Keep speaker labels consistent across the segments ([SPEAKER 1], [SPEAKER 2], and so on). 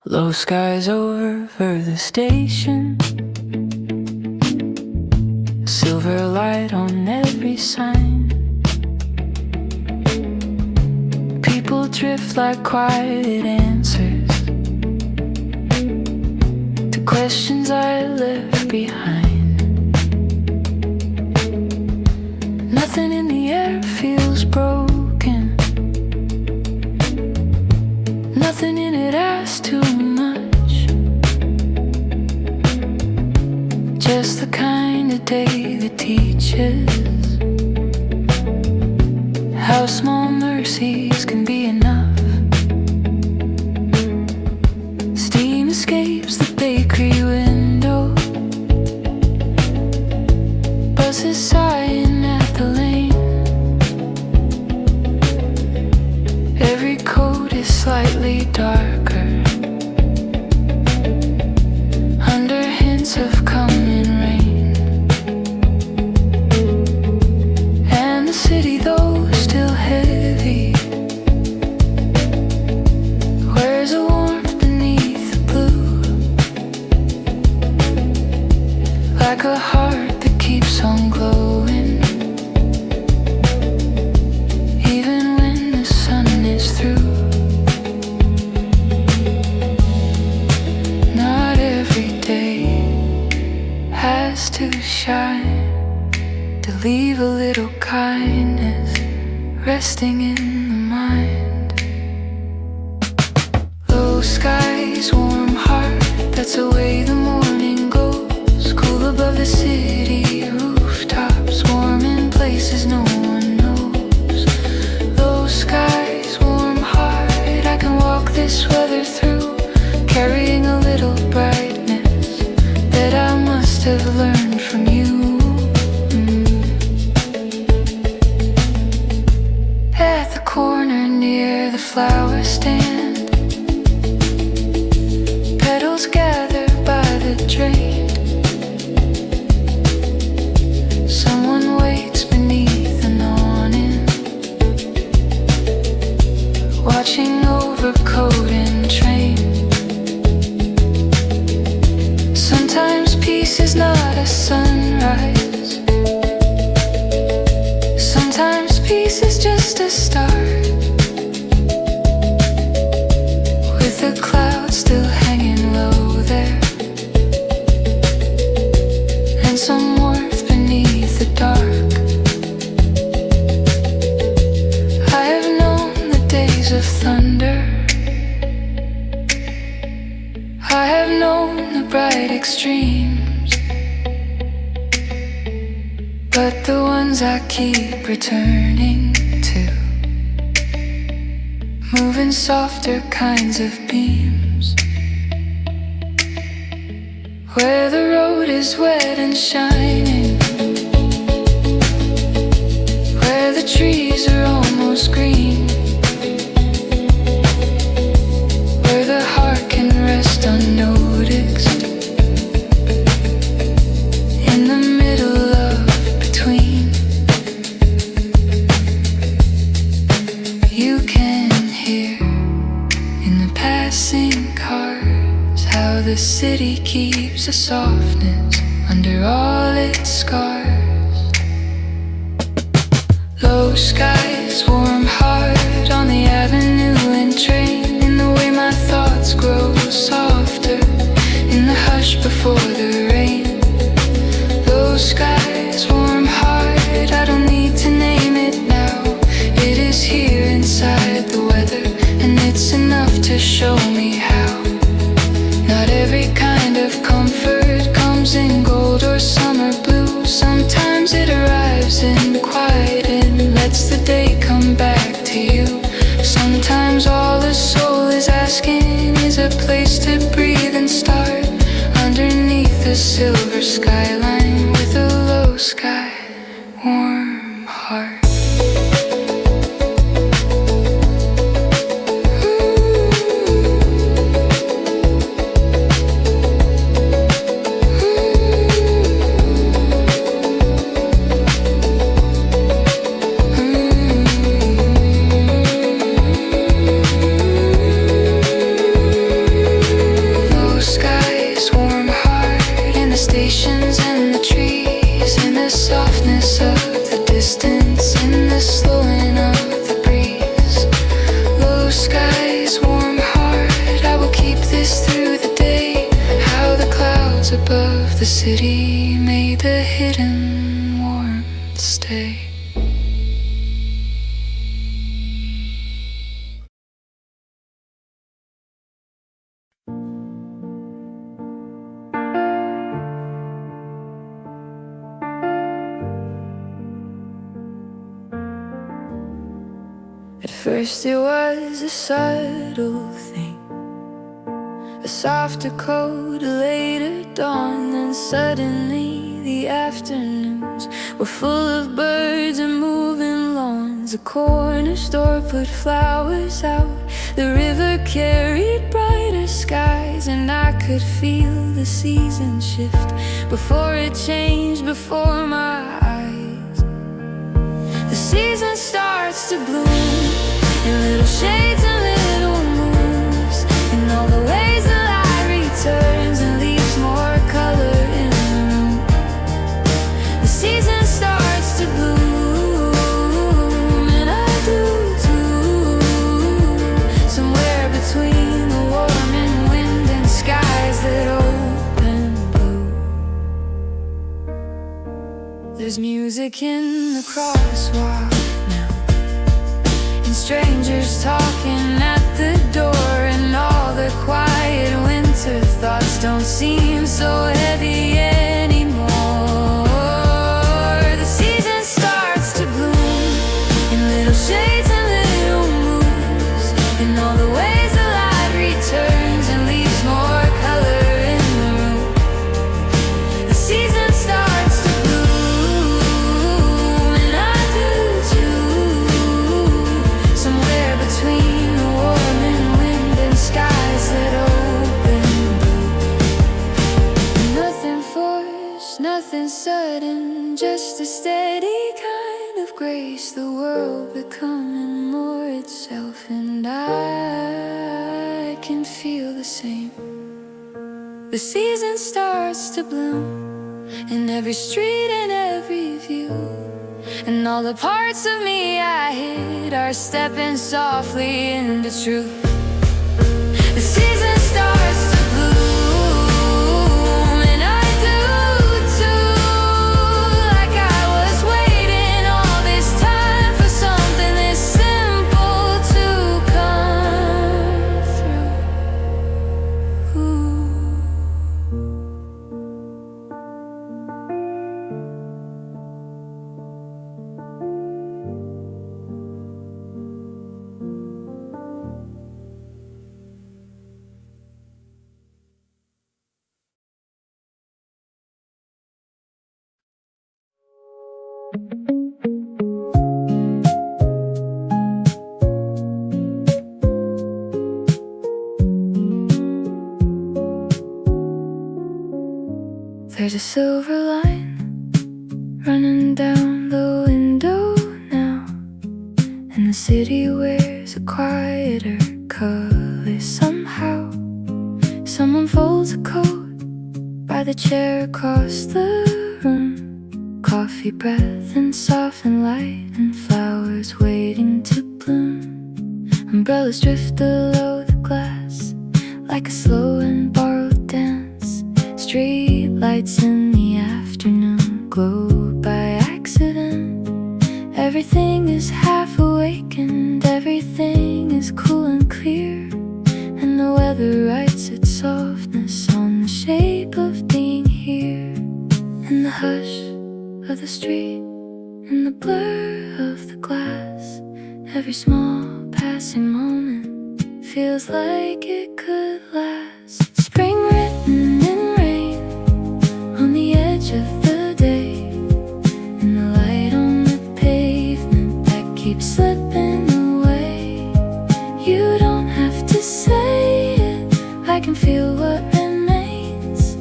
[SPEAKER 1] Low skies over the station, silver light on every sign. People drift like quiet answers to questions I left behind. Nothing in the air feels broken, nothing in it asks too much. Just the kind of day that teaches how small mercies can be enough. Steam escapes the bakery window, buses sighing at the lane. Every coat is slightly darker, under hints of coming rain. And the city, though still heavy, wears a warmth beneath the blue, like a heart that keeps on glowing, even when the sun is through. Not every day has to shine to leave a little kindness resting in the mind. Low skies, warm heart, that's the way the morning goes. Cool above the city rooftops, warm in places no one knows. Low skies, warm heart, I can walk this weather through, carrying a little brightness that I must have learned from you. At the corner near the flower stand, petals gather by the drain. Someone waits beneath an awning, watching over coat and train. Sometimes peace is not a sunrise, sometimes peace is just a start, with the clouds still hanging low there, and some warmth beneath the dark. I have known the days of thunder, I have known the bright extremes, but the ones I keep returning to move in softer kinds of beams, where the road is wet and shining, where the trees are almost green, where the heart can rest unnoticed, in the middle of between. You can hear in the passing cars how the city keeps a softness under all its scars. Low skies, warm heart on the avenue and train, in the way my thoughts grow softer, in the hush before the rain. Low skies, warm heart, I don't need to name it now. It is here inside the weather, and it's enough to show me how. Not every kind of comfort comes in gold or summer blue. Sometimes it arrives in quiet and lets the day come back to you. Sometimes all a soul is asking is a place to breathe and start, underneath the silver skyline, with a low sky, warm heart. noticed through the day how the clouds above the city made the hidden warmth stay. At first it was a subtle thing, a softer cold, a later dawn. Then suddenly the afternoons were full of birds and moving lawns. The corner store put flowers out, the river carried brighter skies, and I could feel the season shift before it changed before my eyes. The season starts to bloom in little shades and little moves, in all the ways the light returns and leaves more color in the room. The season starts to bloom, and I do too, somewhere between the warm and wind and skies that open blue. There's music in the crosswalk, strangers talking at the door, and all the quiet winter thoughts don't seem so heavy anymore. The season starts to bloom in little shades and little moves, in all the ways the light returns and leaves more color in the room. The season starts to bloom, and I do too, somewhere between the warm and wind and skies that open blue. Nothing forced, nothing sudden, just a steady kind of grace. The world becoming more itself, and I can feel the same. The season starts to bloom in every street and every view, and all the parts of me I hid are stepping softly into truth. The season starts to bloom, and I do too, like I was waiting all this time for something this simple to come through. There's a silver line running down the window now, and the city wears a quieter color somehow. Someone folds a coat by the chair across the room, coffee breath and softened light and flowers waiting to bloom. Umbrellas drift below the glass like a slow and borrowed dance. Street lights in the afternoon glow by accident. Everything is half awakened, everything is cool and clear, and the weather writes its softness on the shape of being here. In the hush of the street, in the blur of the glass, every small passing moment feels like it could last. Spring written in rain on the edge of the day, and the light on the pavement that keeps slipping away. You don't have to say it, I can feel what remains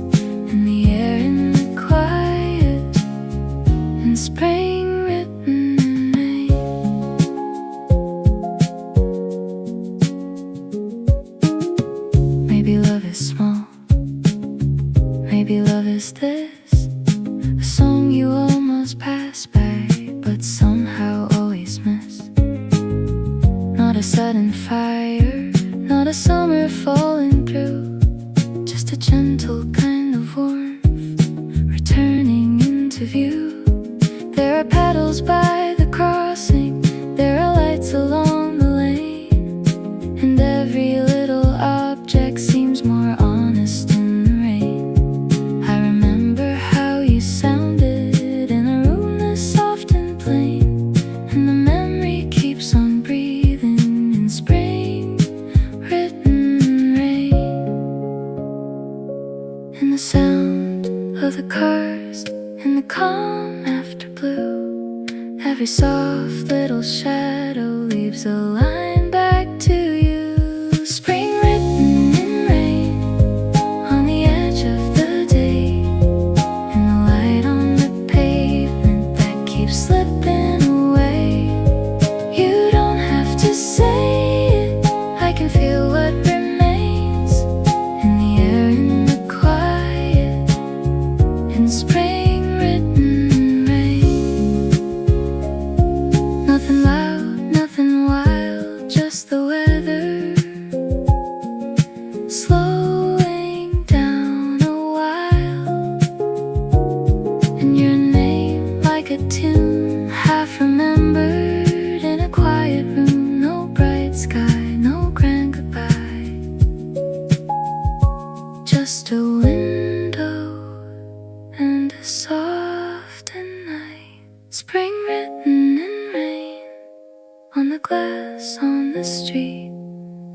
[SPEAKER 1] in the air, in the quiet, and spring written in rain. Maybe love is small, maybe love is this, a song you almost pass by but somehow always miss. Not a sudden fire, not a summer falling through, pulls by the crossing, there are lights along the lane, and every little object seems more honest in the rain. I remember how you sounded in a room this soft and plain, and the memory keeps on breathing in spring written rain. And the sound of the cars in the calm after blue, every soft little shadow leaves a line back to you. Spring written in rain on the edge of the day, and the light on the pavement that keeps slipping away. You don't have to say it, I can feel what remains in the air, in the quiet, in spring written rain. Nothing loud, nothing wild, just the weather slowing down a while, and your name like a tune half remembered in a quiet room. No bright sky, no grand goodbye, just a window and a soft night. Spring written in rain on the glass on the street,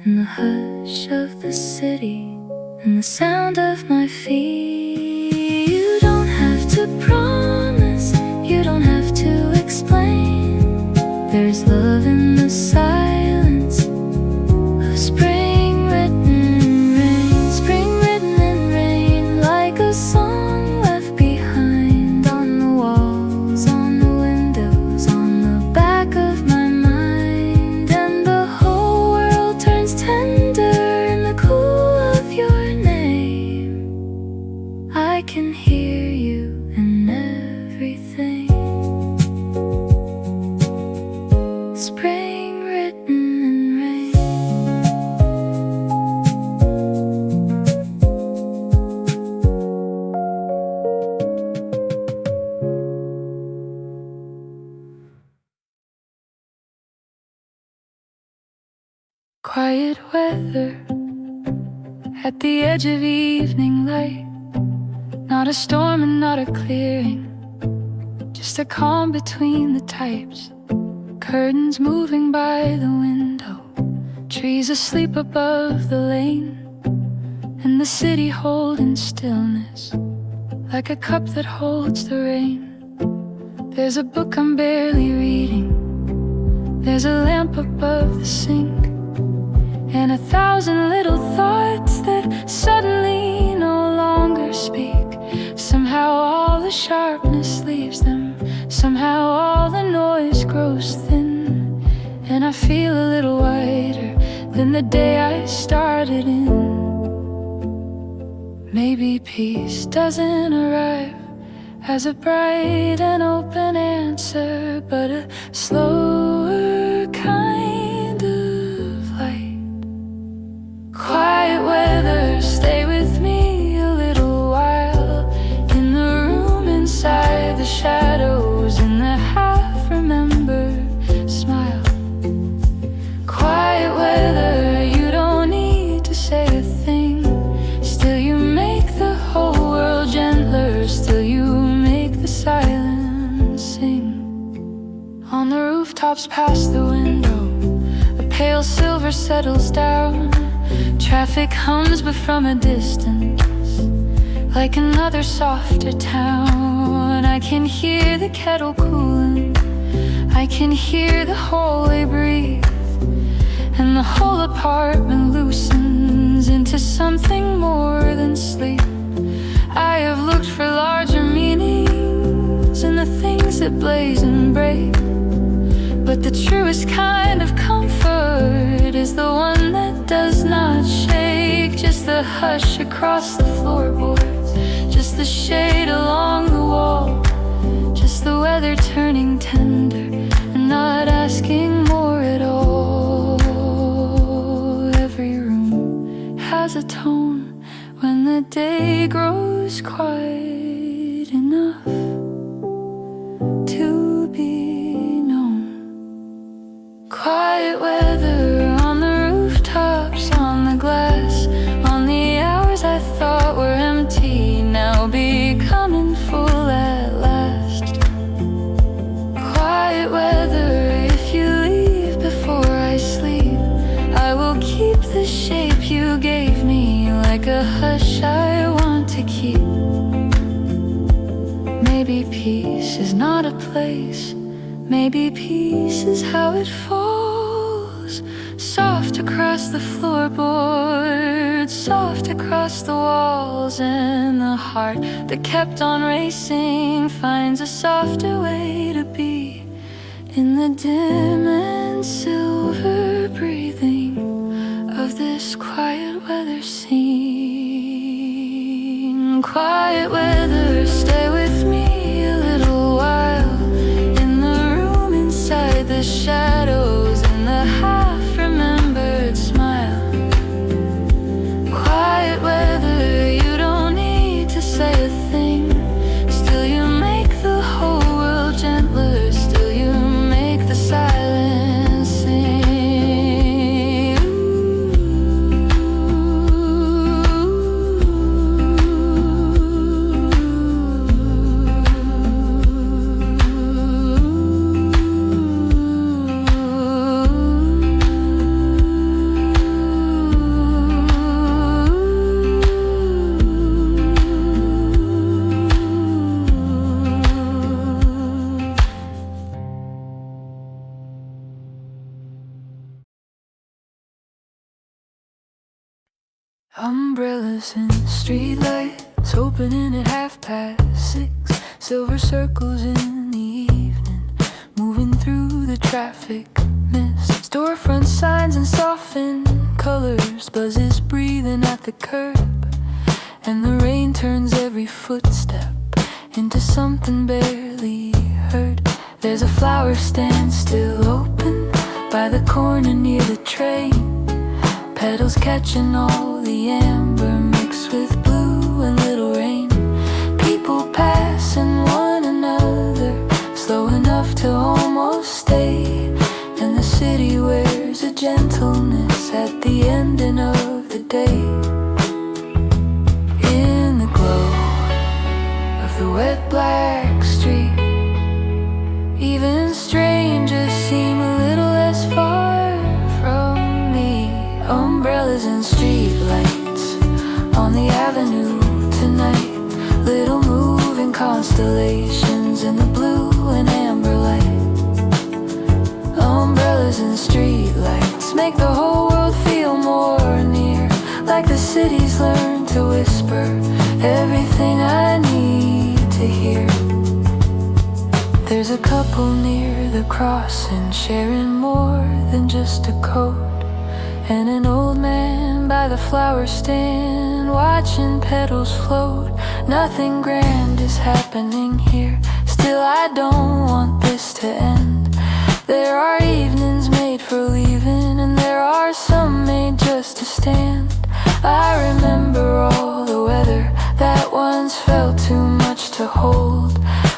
[SPEAKER 1] in the hush of the city, and the sound of my feet. You don't have to promise, you don't have to explain. There's love in the silence of spring written rain. Spring written in rain, like a song left behind on the walls, on the windows, on the back of my mind. And the whole world turns tender in the cool of your name. I can hear you in everything. Spring written in rain. Quiet weather at the edge of evening light, not a storm and not a clearing, just a calm between the types. Curtains moving by the window, trees asleep above the lane, and the city holding stillness like a cup that holds the rain. There's a book I'm barely reading, there's a lamp above the sink, and 1,000 little thoughts that suddenly no longer speak. Somehow all the sharpness leaves them, somehow all the noise grows thin, and I feel a little wider than the day I started in. Maybe peace doesn't arrive as a bright and open answer, but a slower kind of light. Quiet weather, stay with me a little while, in the room inside the shadows, in the half-remembered smile. Quiet weather, you don't need to say a thing, still you make the whole world gentler, still you make the silence sing. On the rooftops past the window, a pale silver settles down. Traffic hums but from a distance, like another softer town. I can hear the kettle cooling, I can hear the hallway breathe, and the whole apartment loosens into something more than sleep. I have looked for larger meanings in the things that blaze and break, but the truest kind of comfort is the one that does not shake. Just the hush across the floorboards, just the shade along the wall, just the weather turning tender and not asking more at all. Every room has a tone when the day grows quiet enough to be hush I want to keep. Maybe peace is not a place, maybe peace is how it falls. Soft across the floorboards, soft across the walls. And the heart that kept on racing finds a softer way to be in the dim and silver breathing of this quiet weather scene. Quiet weather, stay with me a little while, in the room inside the shadows and the half-remembered smile. Quiet weather, you don't need to say a thing, still you make the whole world gentler, still you make the silence sing. Umbrellas and streetlights opening at 6:30. Silver circles in the evening, moving through the traffic mist. Storefront signs and softened colors, buzzes breathing at the curb. And the rain turns every footstep into something barely heard. There's a flower stand still open by the corner near the train, petals catching all the amber mixed with blue and little rain. People passing one another, slow enough to almost stay. And the city wears a gentleness at the ending of the day. In the glow of the wet black street, even strangers seem a little less far from me. Umbrellas and streetlights on the avenue tonight, little moving constellations in the blue and amber light. Umbrellas and streetlights make the whole world feel more near, like the city's learned to whisper everything I need to hear. There's a couple near the crossing, sharing more than just a coat, and an old man by the flower stand, watching petals float. Nothing grand is happening here, still I don't want this to end. There are evenings made for leaving, and there are some made just to stand. I remember all the weather that once felt too much to hold,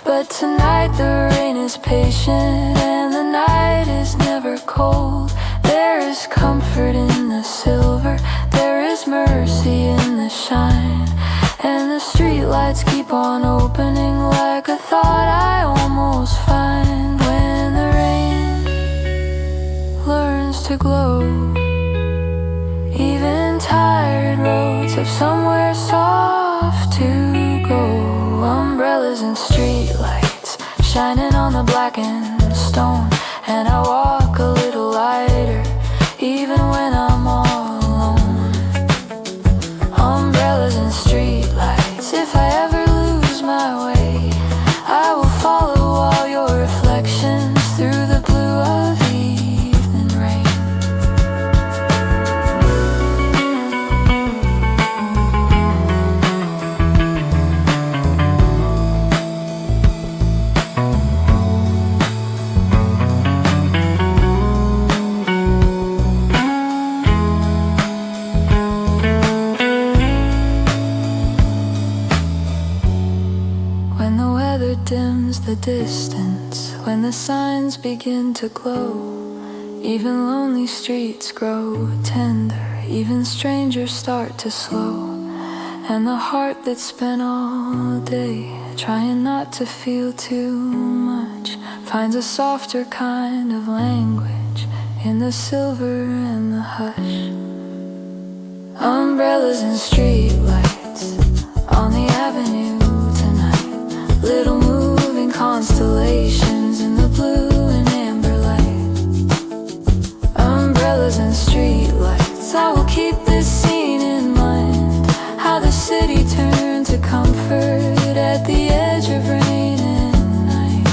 [SPEAKER 1] but tonight the rain is patient and the night is never cold. There is comfort in the silver, there is mercy in the shine, and the streetlights keep on opening like a thought I almost find. When the rain learns to glow, even tired roads have somewhere soft to go. Umbrellas and streetlights shining on the blackened stone, and I walk a little lighter even when I'm all alone. Umbrellas and streetlights, if I ever lose my way, I will follow all your reflections through the blue of evening rain. Dims the distance, when the signs begin to glow, even lonely streets grow tender, even strangers start to slow. And the heart that spent all day trying not to feel too much finds a softer kind of language in the silver and the hush. Umbrellas and streetlights a comfort at the edge of rain and night.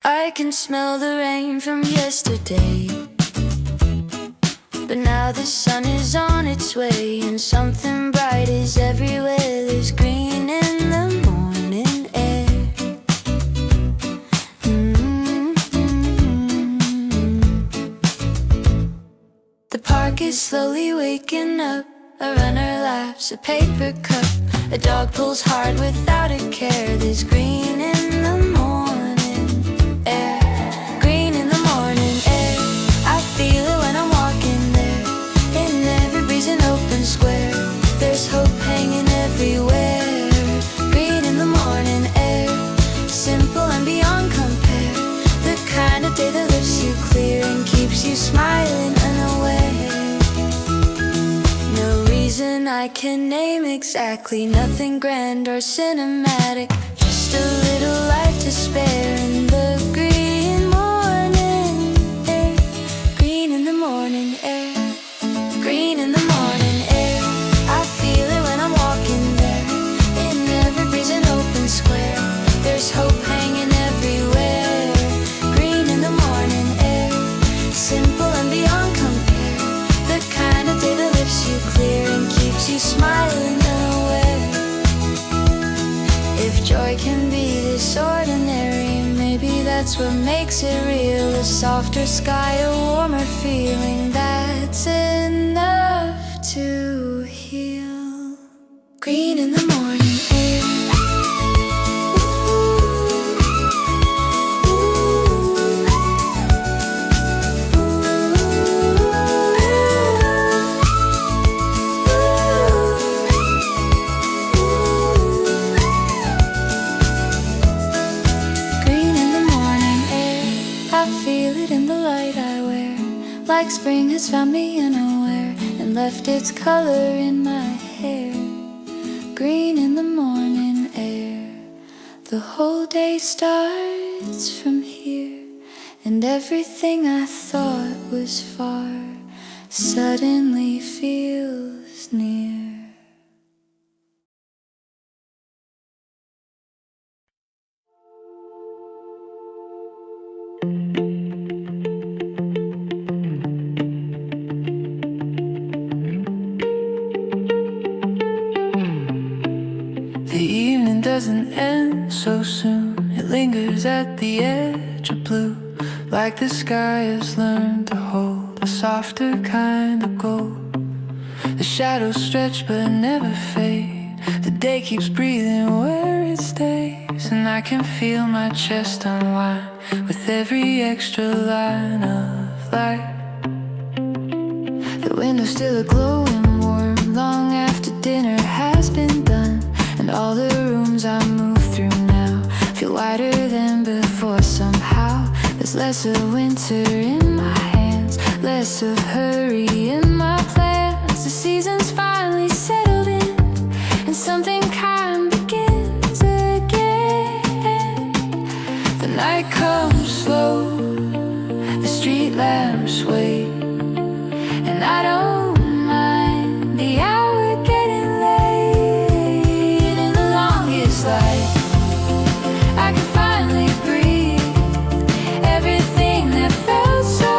[SPEAKER 1] I can smell the rain from yesterday, but now the sun is on its way, and something bright is everywhere. There's green in the morning air. The park is slowly waking up. A runner laps a paper cup. A dog pulls hard without a care. There's green in the morning air. Green in the morning air. I feel it when I'm walking there. In every breeze and open square. There's hope hanging everywhere. Green in the morning air. Simple and beyond compare. The kind of day that lifts you clear and keeps you smiling unaware. No reason I can name exactly. Nothing grand or cinematic. Just a little life to spare in the green morning air. Green in the morning air. Green in the morning air. I feel it when I'm walking there. In every breeze and open square. There's hope hanging everywhere. Green in the morning air. Simple and beyond compare. The kind of day that lifts you clear and keeps you smiling unaware. If joy can be this ordinary, maybe that's what makes it real. A softer sky, a warmer feeling, that's enough to heal. Green in the morning air. Like spring has found me unaware and left its color in my hair. Green in the morning air. The whole day starts from here, and everything I thought was far suddenly feels near. Doesn't end so soon. It lingers at the edge of blue, like the sky has learned to hold a softer kind of gold. The shadows stretch but never fade. The day keeps breathing where it stays, and I can feel my chest unwind with every extra line of light. The window's still aglow and warm long after dinner has been done, and all the rooms I move through now feel lighter than before somehow. There's less of winter in my hands, less of hurry in my plans. The season's finally settled in, and something kind begins again. The night comes slow, the street lamps wait, and I don't mind the hour getting late. In the longest light, I can finally breathe. Everything that felt so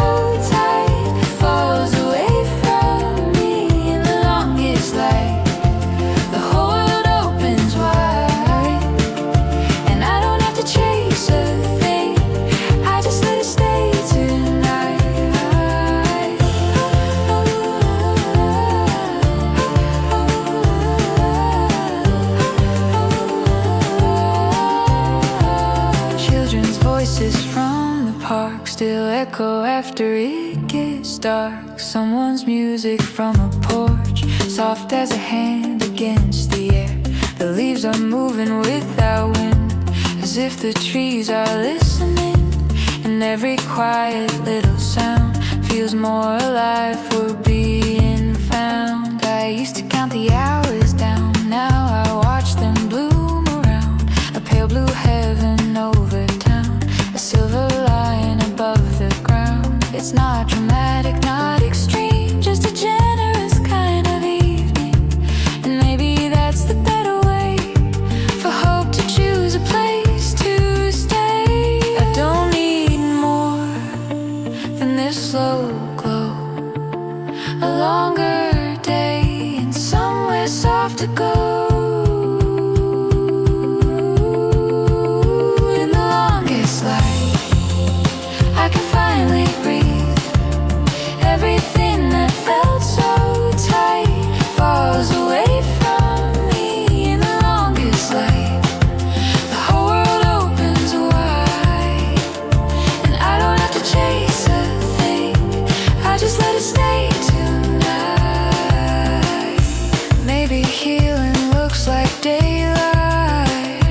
[SPEAKER 1] tight falls away from me. In the longest light, the whole world opens wide, and I don't have to chase a thing. I just let it stay tonight. Children's voices from the park still echo after it gets dark. Someone's music from a porch, soft as a hand against the air. The leaves are moving without wind. as if the trees are listening, and every quiet little sound feels more alive for being found. I used to count the hours down, now I watch them bloom around. A pale blue heaven over town, a silver line above the ground. It's not dramatic, not extreme, just a generous kind of evening. And maybe that's the better way for hope to choose a place to stay. I don't need more than this slow glow, a longer day and somewhere soft to go. In the longest light, I can finally breathe. Everything that felt so tight falls away from me. In the longest light, the whole world opens wide, and I don't have to chase a thing, I just let it stay tonight. Maybe healing looks like daylight,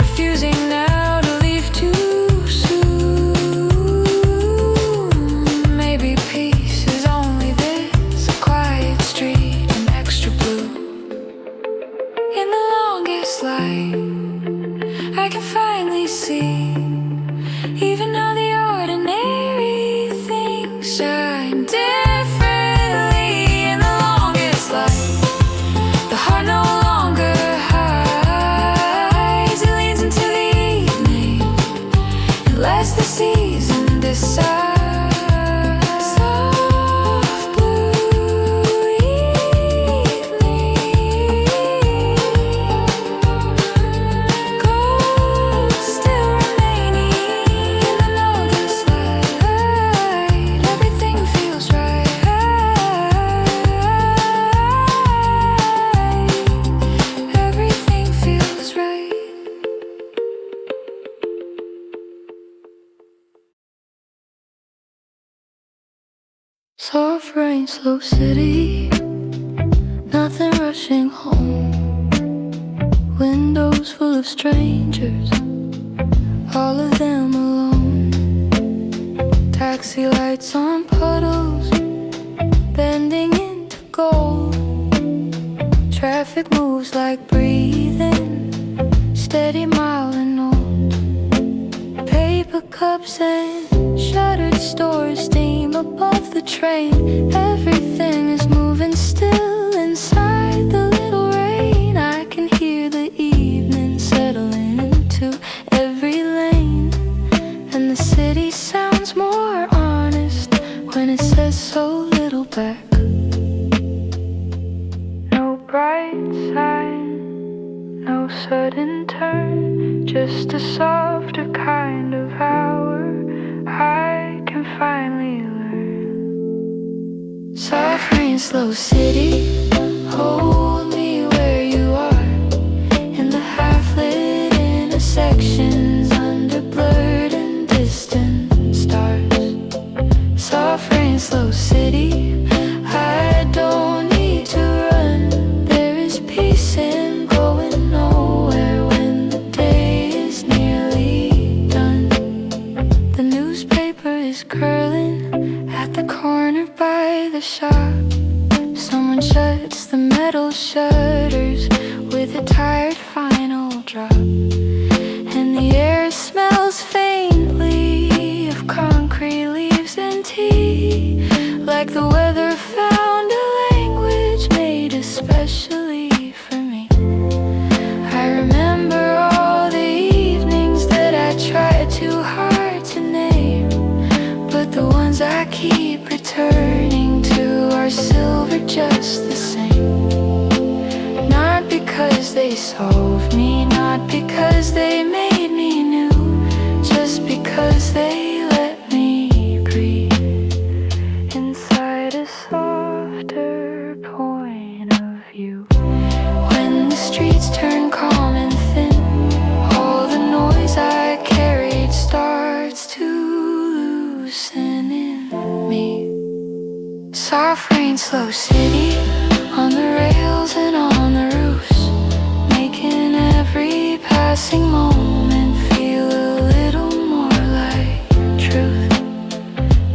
[SPEAKER 1] refusing now to leave too soon. Maybe peace is only this, a quiet street and extra blue. In the longest light, I can finally see even how the ordinary things shine differently. In the longest light, the heart no longer hides, it leans into the evening and lets the season decide. Soft blue evening, gold still remaining. In the longest light, everything feels right. Everything feels right. Soft rain, slow city, nothing rushing home. Windows full of strangers, all of them alone. Taxi lights on puddles, bending into gold. Traffic moves like breathing, steady miling old. Paper cups and shuttered stores steam above the train. Everything is moving still inside the little rain. I can hear the evening settling into every lane, and the city sounds more honest when it says so little back. No bright sign, no sudden turn, just a softer kind of hour I can finally learn. Soft rain, slow city, hold me where you are. In the half-lit intersections, under blurred and distant stars. Soft rain, slow city, I don't need to run. There is peace in going nowhere when the day is nearly done. The newspaper is curling at the corner by the shop. Someone shuts the metal shutters with a tired final drop, and the air smells faintly of concrete leaves and tea, like the weather found a language made especially for me. I remember all the evenings that I tried too hard to name, but the ones I keep returning to are silver just the same. Not because they solved me, not because they made me new, just because they let me breathe inside a softer point of view. When the streets turn calm and thin, all the noise I carried starts to loosen in me. Soft rain, slow city, on the rails and on the roofs, making every pass passing moment feel a little more like truth.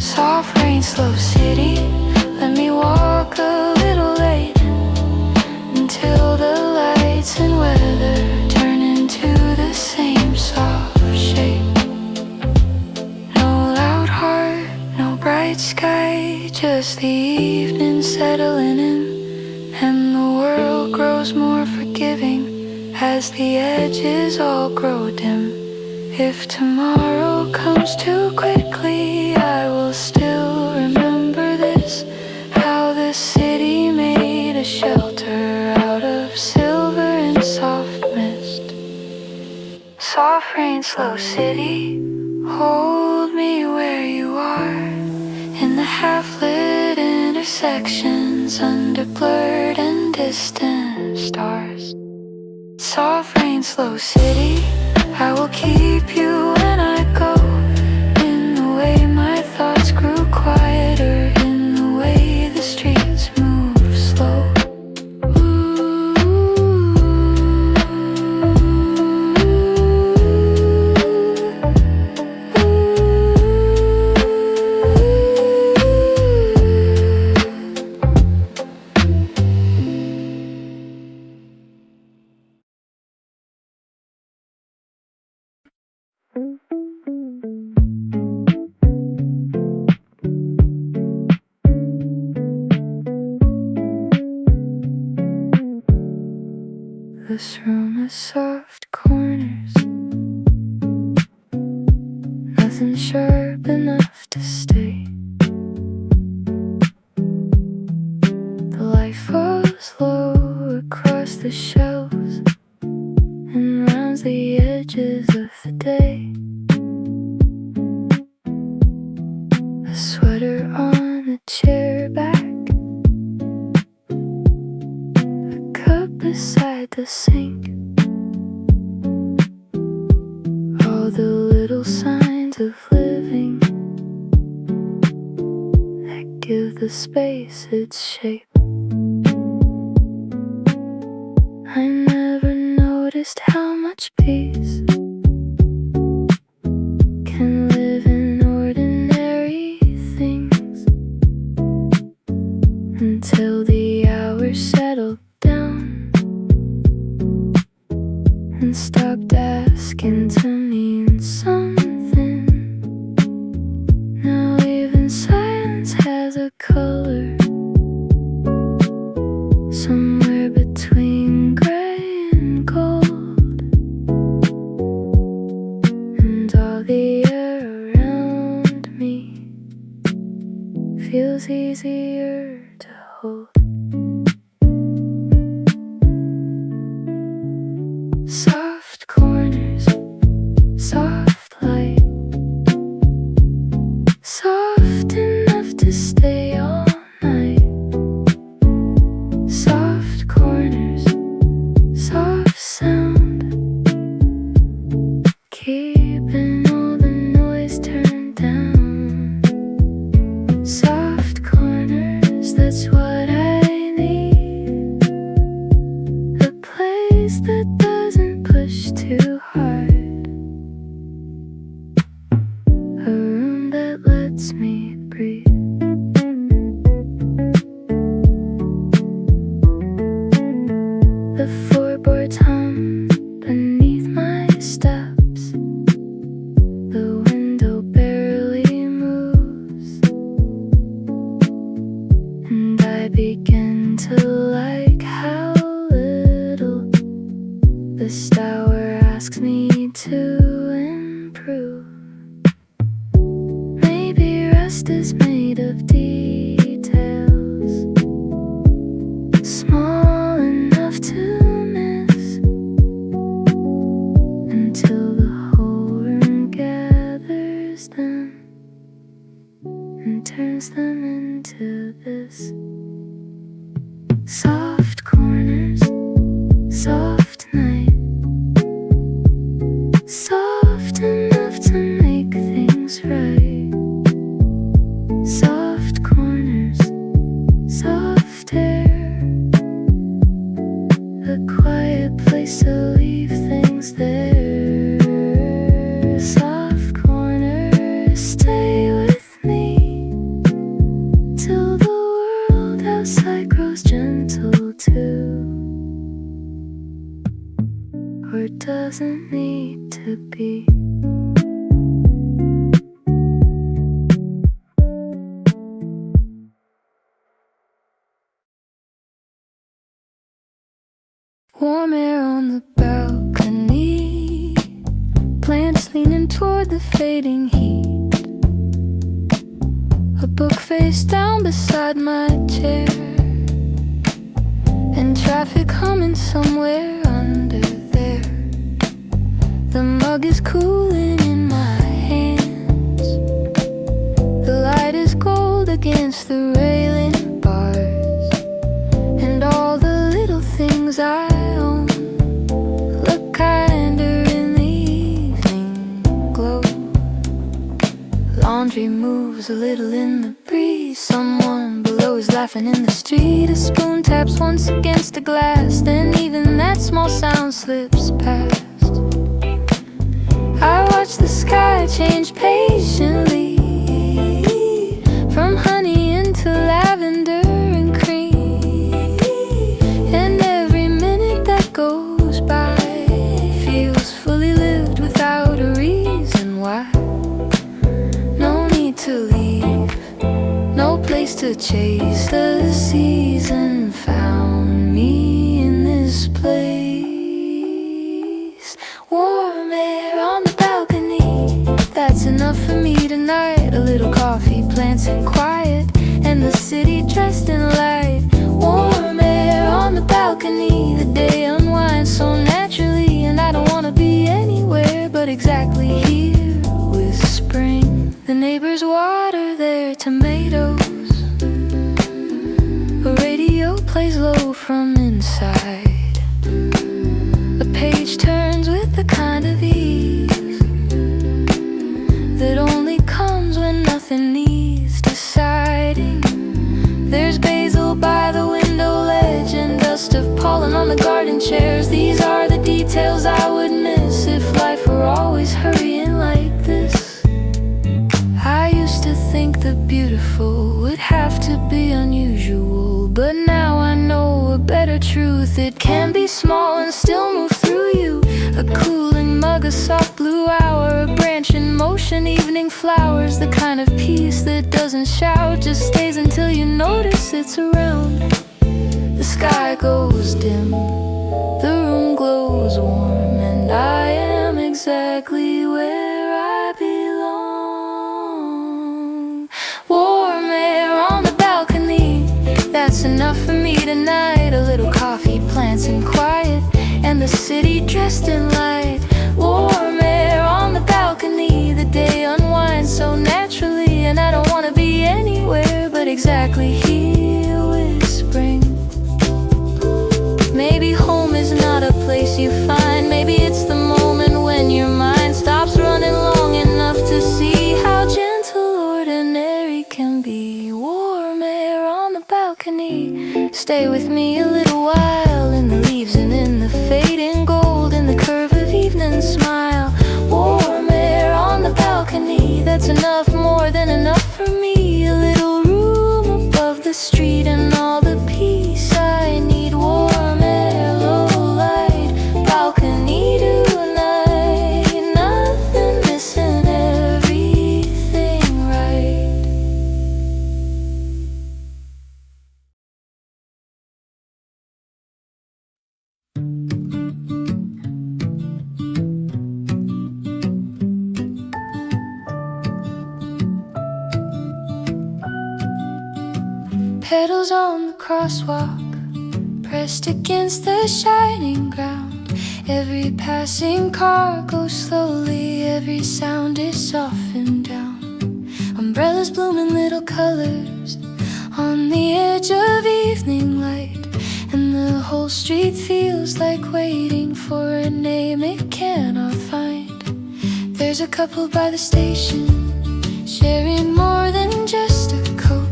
[SPEAKER 1] Soft rain, slow city, let me walk a little late until the lights and weather turn into the same soft shape. No loud heart, no bright sky, just the evening settling in, and the world grows more forgiving as the edges all grow dim. If tomorrow comes too quickly, I will still remember this, how the city made a shelter out of silver and soft mist. Soft rain, slow city, hold me where you are, in the half-lit intersections under blurred and distant stars. Soft rain, slow city, I will keep you when I go, in the way my thoughts grew quieter, in the way the streets move slow. This room has soft corners, nothing sharp enough to stay. The light falls low across the shelves and rounds the edges of the day. A sweater on a chair back, beside the sink, all the little signs of living that give the space its shape. I never noticed how much peace can live in ordinary things, until the hours settle down and stopped asking to mean something. Now even silence has a color, somewhere between gray and gold, and all the air around me feels easier to hold. Soft corners, soft light, soft enough to stay all night. Soft corners, soft sound, keeping all the noise turned down. Soft corners, that's what I need, a place that doesn't push too hard, a room that lets me breathe. The floorboards hum beneath my steps, the window barely moves, and I begin to like how little this tower asks me to improve. Maybe rest is made of details, small enough to miss, until the whole room gathers them and turns them into this. Soft corners, soft night, soft enough to make things right. Soft corners, soft air, a quiet place to leave things there. where it doesn't need to be. Warm air on the balcony, plants leaning toward the fading heat. A book face down beside my chair, and traffic humming somewhere under there. The mug is cooling in my hands. The light is gold against the railing bars, and all the little things I own look kinder in the evening glow. Laundry moves a little in the breeze. Someone below is laughing in the street. A spoon taps once against the glass, then even that small sound slips past. I watch the sky change patiently, from honey into lavender and cream. And every minute that goes by feels fully lived without a reason why. No need to leave, no place to chase. The season found me in this place. Warm air on the balcony, that's enough for me tonight. A little coffee, plants and quiet, and the city dressed in light. Warm air on the balcony, the day unwinds so naturally. And I don't wanna be anywhere but exactly here with spring. The neighbors water their tomatoes, a radio plays low from inside. A page turns with the kind of ease that only comes when nothing needs deciding. There's basil by the window ledge and dust of pollen on the garden chairs. These are the details I would miss if life were always hurrying like this. I used to think the beautiful would have to be unusual, but now I know a better truth. It can be small and still move through you. A cooling mug, a soft blue hour, a branch in motion, evening flowers. The kind of peace that doesn't shout, just stays until you notice it's around. The sky goes dim, the room glows warm, and I am exactly where I belong. Warm air on the balcony, that's enough for me tonight. A little coffee, plants and quiet, and the city dressed in light. Warm air on the balcony, the day unwinds so naturally. And I don't wanna be anywhere but exactly here with spring. Maybe home is not a place you find. Maybe it's the moment when your mind stops running long enough to see how gentle ordinary can be. Warm air on the balcony, stay with me a little while, in the leaves and in the fading gold, in the curve of evening smile. Warm air on the balcony, that's enough, more than enough for me. A little room above the street and all the peace I need. Warm air, low light, balcony tonight. Nothing missing, everything right. Petals on the crosswalk, pressed against the shining ground. Every passing car goes slowly, every sound is softened down. Umbrellas bloom in little colors on the edge of evening light, and the whole street feels like waiting for a name it cannot find. There's a couple by the station, sharing more than just a coat,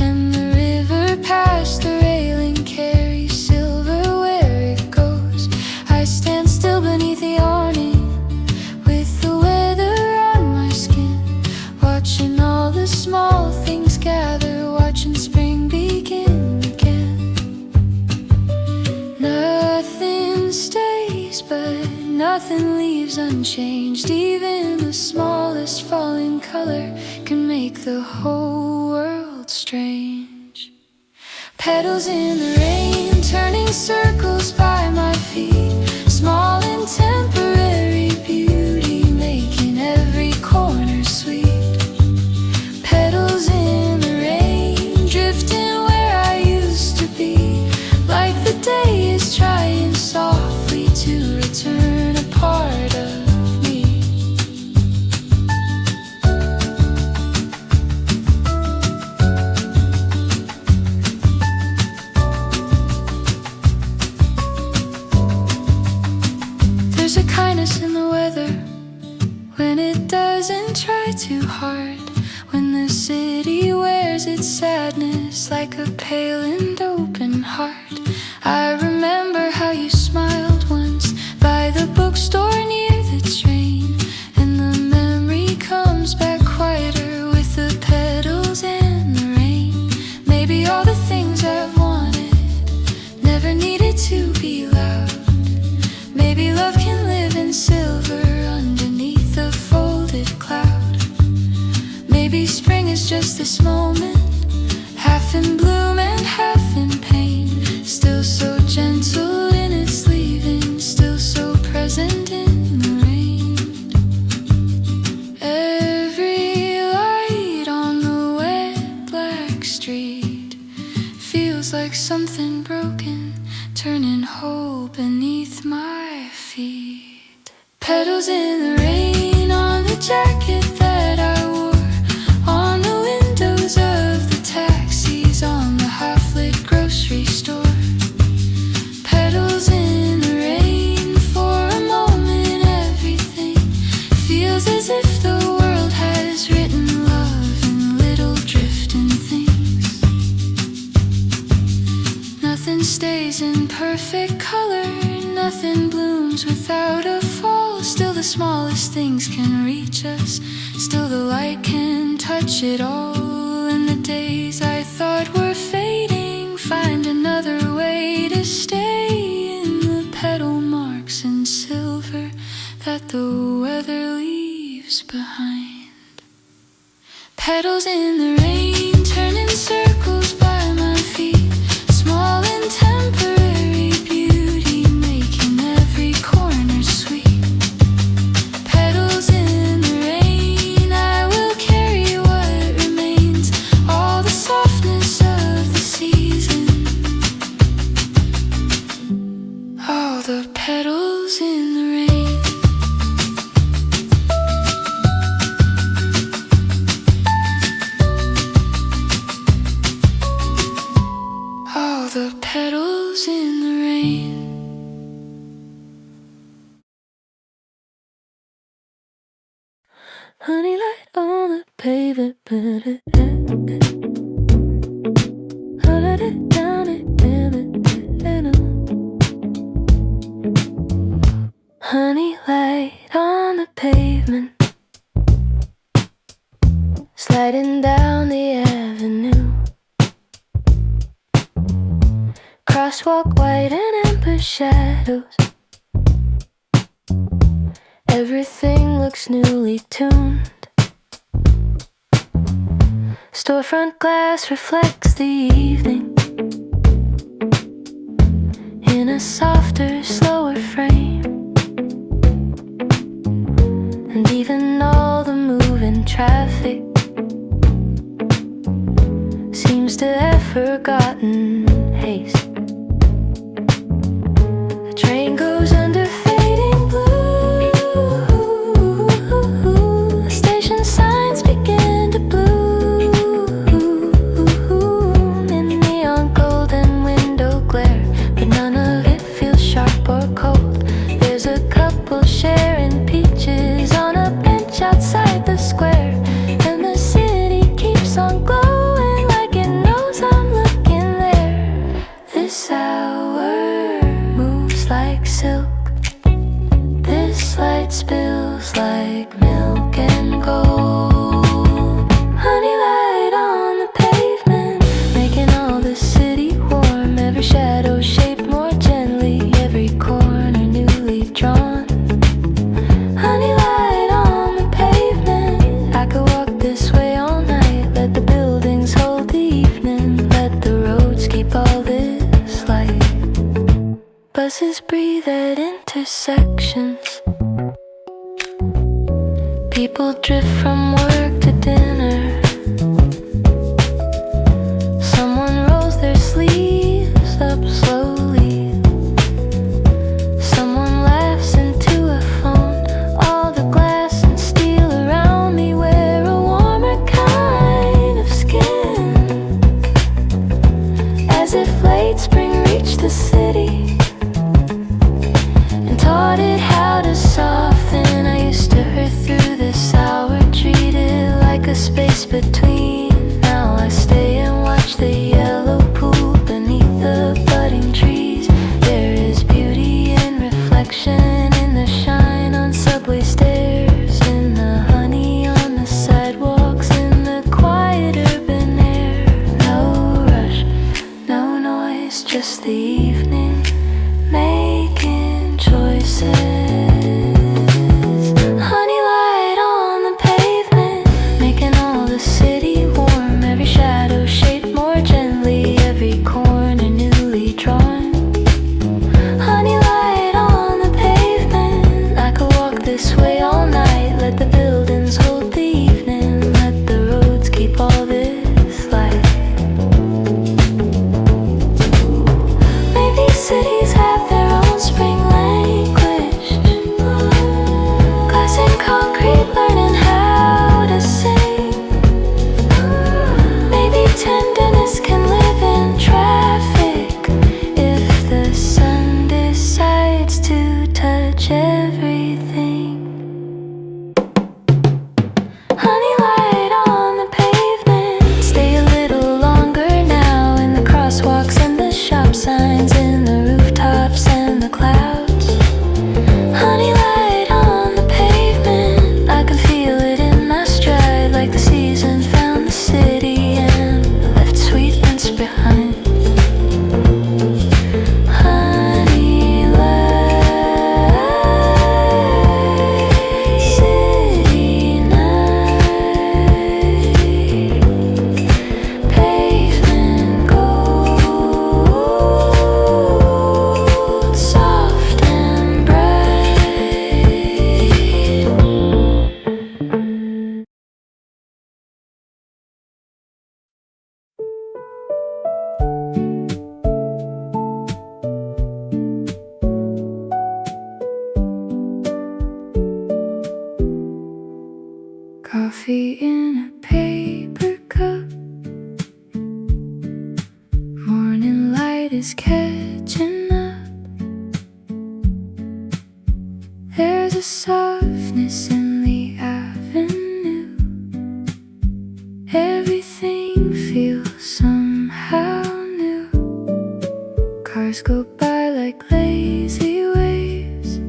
[SPEAKER 1] and the river past the railing carries silver where it goes. I stand still beneath the awning, with the weather on my skin, watching all the small things gather, watching spring begin again. Nothing stays but nothing leaves unchanged. Even the smallest falling color can make the whole world strange. Petals in the rain, turning circles by my feet. Small and temporary beauty, making every corner sweet. Petals in the rain, drifting where I used to be. Like the day is trying softly to return a part of me. There's a kindness in the weather when it doesn't try too hard. When the city wears its sadness like a pale and open heart. I remember how you smiled once by the bookstore near the train, and the memory comes back quieter with the petals and the rain. Maybe all the things I've wanted never needed to be loud. Maybe love can live in silver underneath a folded cloud. Maybe spring is just this moment, half in bloom and half in pain. Still so gentle in its leaving, still so present in the rain. Every light on the wet black street feels like something broken, turning whole beneath my feet. Petals in the rain on the jacket that I wore, on the windows of the taxis, on the half-lit grocery store. Petals in the rain, for a moment everything feels as if the world has written love in little drifting things. Nothing stays in perfect color, nothing blooms without a fall. Still the smallest things can reach us, still the light can touch it all. And the days I thought were fading find another way to stay in the petal marks and silver that the weather leaves behind. Petals in the rain, turning circles by my feet. Small and temporary beauty, making every corner sweet. Petals in the rain, I will carry what remains, all the softness of the season. All the petals in the rain. All the petals in the rain. Honey light on the pavement, put it hold it down and honey light on the pavement, sliding down the avenue. Crosswalk white and amber shadows. Everything looks newly tuned. Storefront glass reflects the evening in a softer, slower frame. And even all the moving traffic seems to have forgotten haste. The train goes under fading blue. The station signs begin to bloom in neon golden window glare, but none of it feels sharp or cold. There's a couple sharing peaches on a bench outside the square, and the city keeps on glowing like it knows I'm looking there. This hour moves like silk. This light spills like milk and gold. Honey light on the pavement, making all the city warm. Every shadow shaped more gently, every corner newly drawn. breathe at intersections. People drift from work to dinner. Someone rolls their sleeves up slowly. Someone laughs into a phone. All the glass and steel around me wear a warmer kind of skin. As if late spring reached the city and taught it how to soften. I used to hurt through the sour, treated like a space between. Now I stay and watch the yellow pool beneath the budding trees. There is beauty in reflection, in the shine on subway stairs, in the honey on the sidewalks, in the quiet urban air. No rush, no noise, just the evening making choices. Honey light on the pavement, making all the city warm. Every shadow shaped more gently, every corner newly drawn. Honey light on the pavement, I could walk this way all night. Let the buildings hold the evening, let the roads keep all this light. Maybe cities have their own spring language, glass and concrete learning how to sing. Maybe tenderness can live in traffic if the sun decides to touch everything. Honey light on the pavement, stay a little longer now, in the crosswalks and the shop signs, in the rooftops and the clouds. Honey light on the pavement, I can feel it in my stride, like the season found the city and left sweet prints behind. Honey light, city night, pavement gold, soft and bright. Coffee in a paper cup, morning light is catching up. There's a softness in the avenue, everything feels somehow new. Cars go by like lazy waves,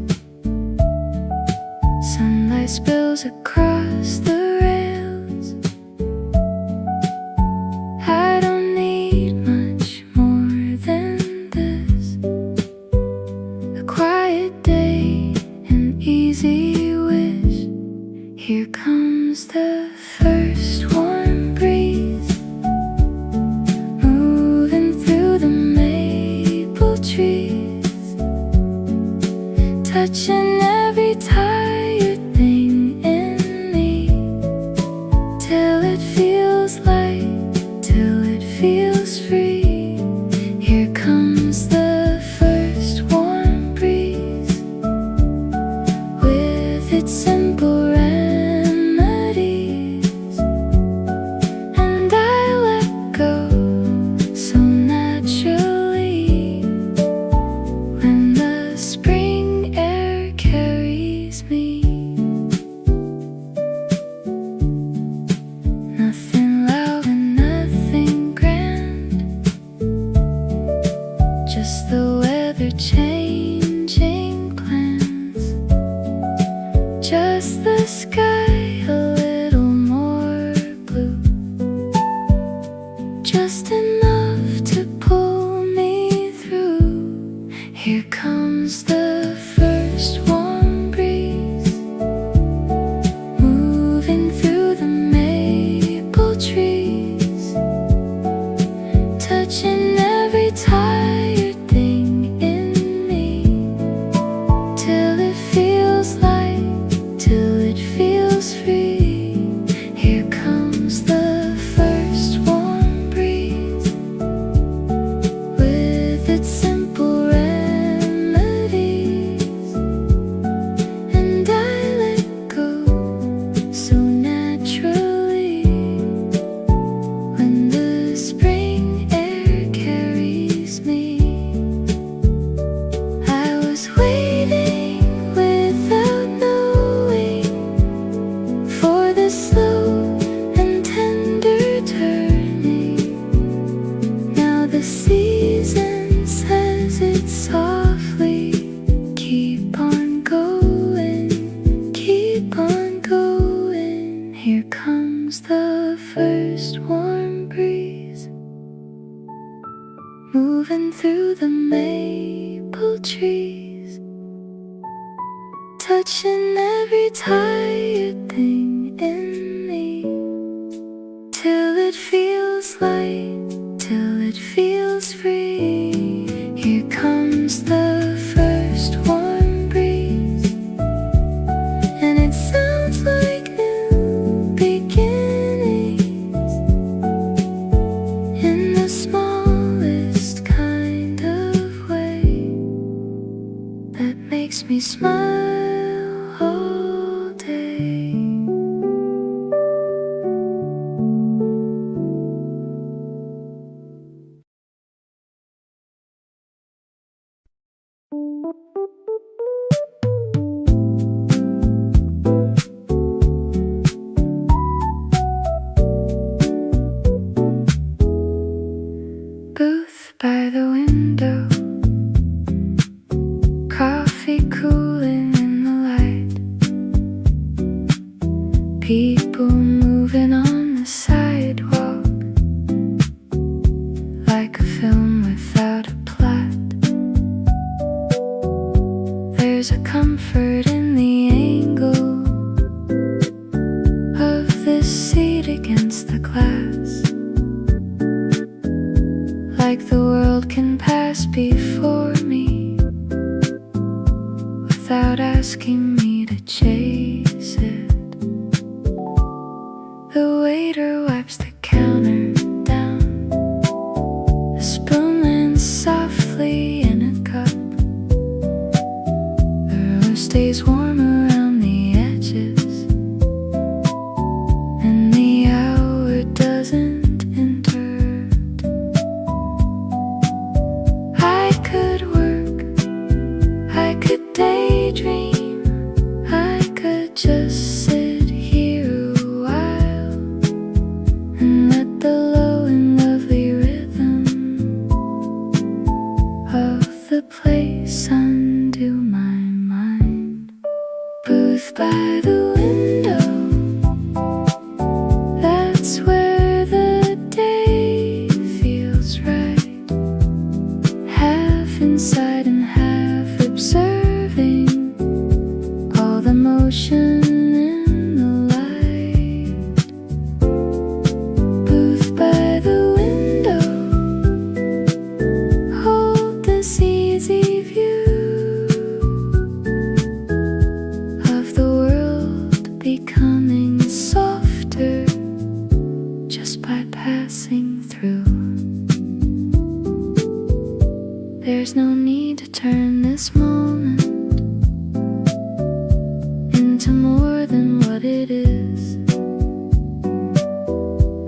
[SPEAKER 1] sunlight spills across the rails. I don't need much more than this, a quiet day, an easy wish. Here comes the first warm breeze, moving through the maple trees, touching every tired thing in me, till it feels light, till it feels free. Here comes the first warm breeze, with its simple remedies, and I let go so naturally when the spring air carries me. Nothing loud and nothing grand, just the weather changing plans, just the sky a little more blue, just enough to pull me through. Here comes the first warm breeze, moving through the maple trees, touching every tired thing in me, touching every tired thing in me, till it feels light, till it feels free. Here comes the first warm breeze, and it sounds like new beginnings in the smallest kind of way that makes me smile all day. Booth by the window, coffee cooling in the light, people moving on the sidewalk, like a film without a plot. There's a comfort in the angle of this seat against the glass, like the world can pass before me without asking me to chase it. The waiter wipes the counter down, the spoon lands softly in a cup, the room stays warm around the edges, and the hour doesn't interrupt. I could work, I could daydream, I could just sit here a while and let the low and lovely rhythm of the place undo my mind. Booth by the window, that's where the day feels right, half inside and half observing all the motion in the light. Booth by the window, hold this easy view of the world becoming softer just by passing through. There's no need to turn this moment into more than what it is.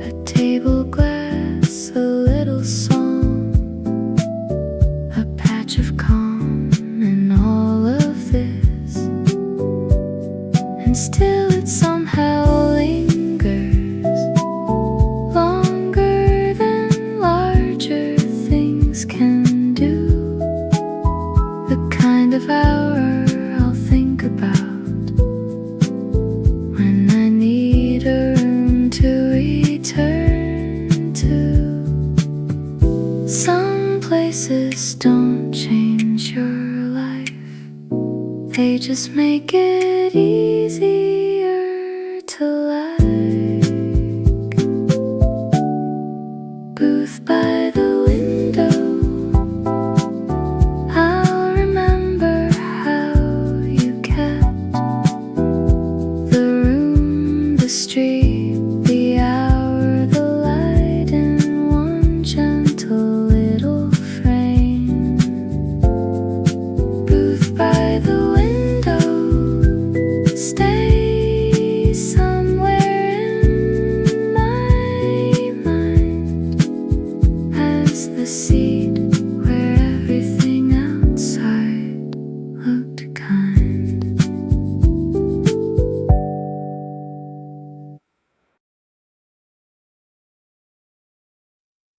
[SPEAKER 1] A table glass, a little song, a patch of calm in all of this, and still it somehow lingers longer than larger things can do. The kind of hour I'll think about when I need a room to return to. Some places don't change your life, they just make it easier to like. Booth by the window, I'll remember how you kept the room, the street, the hour, the light in one gentle little frame. Booth by the window, stay somewhere in my mind as the seat where everything outside looked kind.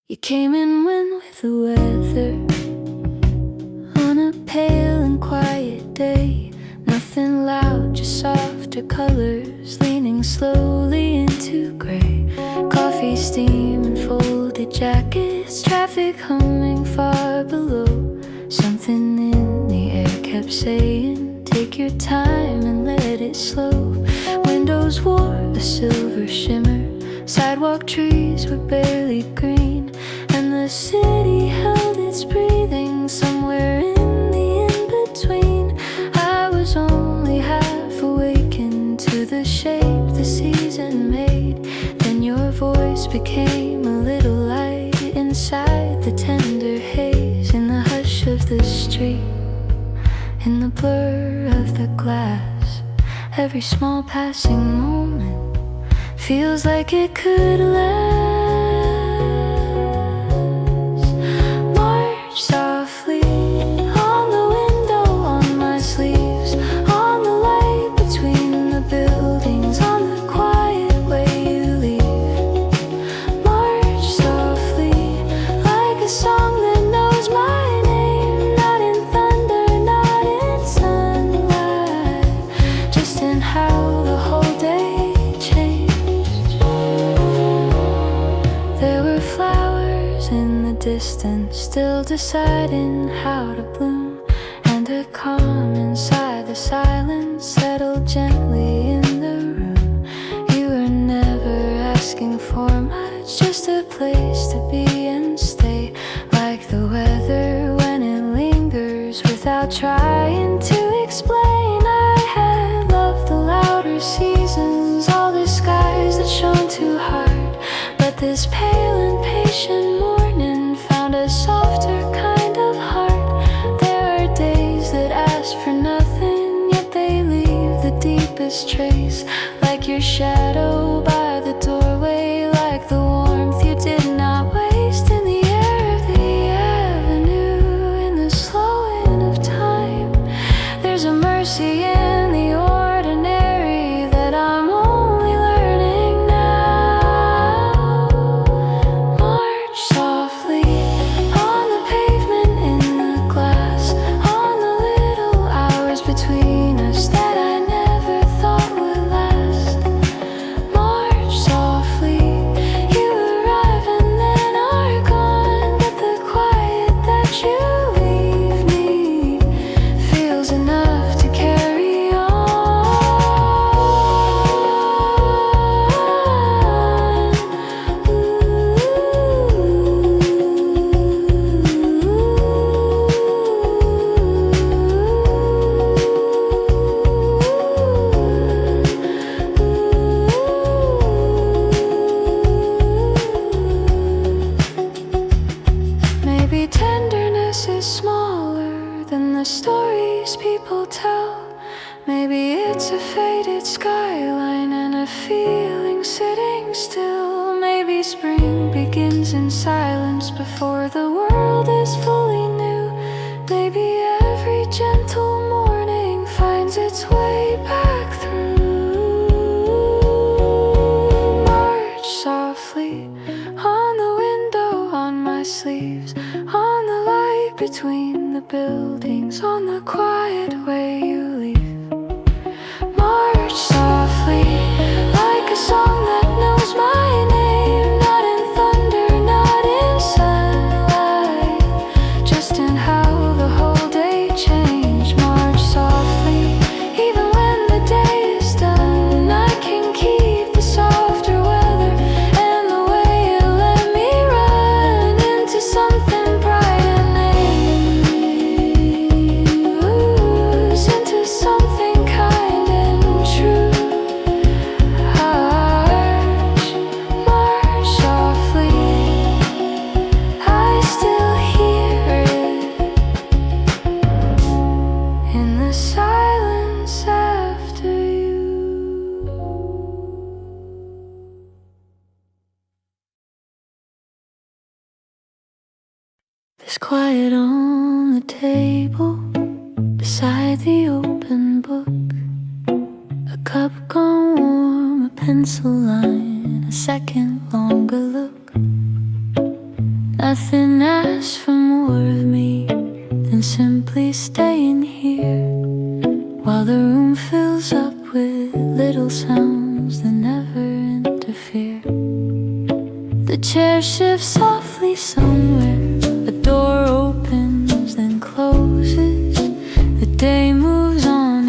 [SPEAKER 1] You came in with the weather on a pale and quiet day. Nothing loud, just softer colors leaning slowly into gray. Coffee, steam, and folded jackets, traffic humming far below. Something in the air kept saying, Take your time and let it slow. Windows wore a silver shimmer. Sidewalk trees were barely green, and the city held its breathing somewhere in the in-between. I was only half awakened to the shape the season made. Then your voice became a little light inside the tender haze. In the hush of the street, in the blur of the glass, every small passing moment feels like it could last. March softly on the window, on my sleeves, on the light between the buildings, on the quiet way you leave. March softly like a song that knows my name, not in thunder, not in sunlight, just in how the whole day changed. There were flowers in the distance, still deciding how to bloom, and a calm inside the silence settled gently in the room. You were never asking for much, just a place to be and stay, like the weather when it lingers without trying to explain. I had loved the louder seasons, all the skies that shone too hard, but this pale and patient morning found a softer kind of heart. There are days that ask for nothing, yet they leave the deepest trace, like your shadow by the doorway, like the warmth you did not waste in the air of the avenue. In the slowing of time, there's a mercy in the ordinary that I'm only learning now. March softly on the pavement, in the glass, on the little hours between us that I never thought would last. March softly, you arrive and then are gone, but the quiet that you leave me feels enough to carry on. Maybe tenderness is smaller than the stories people tell. Maybe it's a faded skyline and a feeling sitting still. Maybe spring begins in silence before the world is fully new. Maybe every gentle morning finds its way back through. March softly on the window, on my sleeves, on the light between the buildings, on the quiet way you leave. March softly like a song that knows my name, not in thunder, not in sunlight, just in how the whole day changed. March softly, even when the day is done, I can keep the softer weather and the way it let me run into something bright and nameless, into something kind and true. March softly, I still hear it in the silence after you. There's quiet on the table beside the open book, a cup gone warm, a pencil line, a second longer look. Nothing asks for more of me than simply staying here, while the room fills up with little sounds that never interfere. The chair shifts softly somewhere, a door opens then closes. The day moves on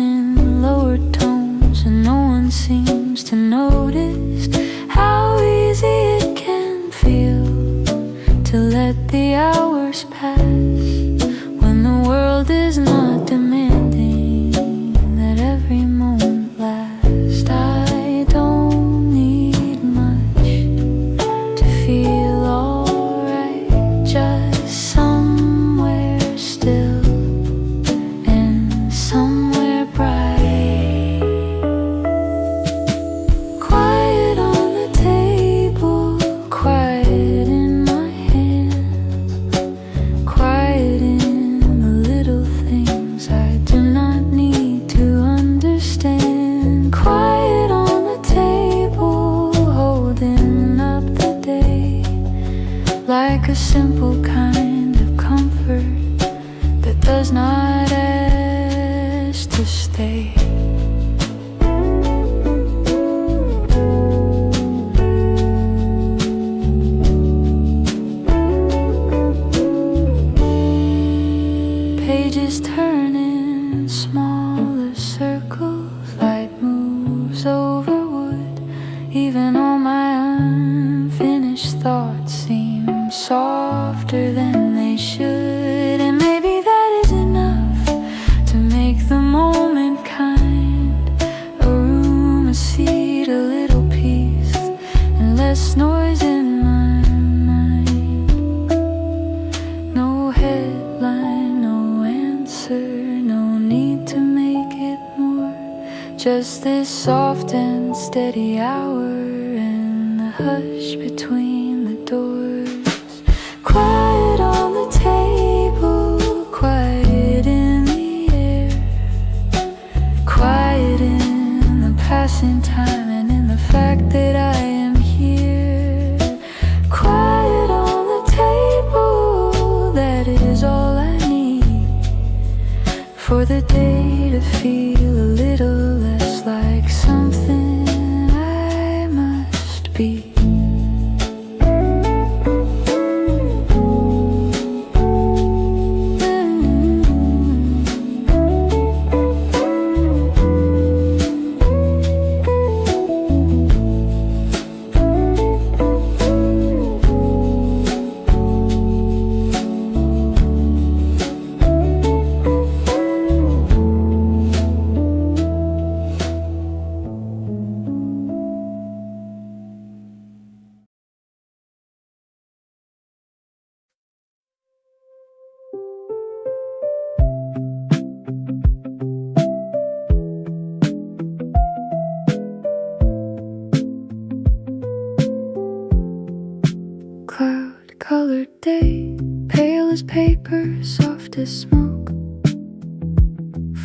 [SPEAKER 1] to stay. Pages turn in smaller circles, light moves over wood. Even all my unfinished thoughts seem softer than they should. And maybe that is enough to make the moment kind. A room, a seat, a little peace, and less noise in my mind. No headline, no answer, no need to make it more. Just this soft and steady hour and the hush between the doors. Quiet on the table, quiet in the air, quiet in the passing time and in the fact that I am here. Quiet on the table, that is all I need for the day to feel a little less like something I must be. Cloud-colored day, pale as paper, soft as smoke,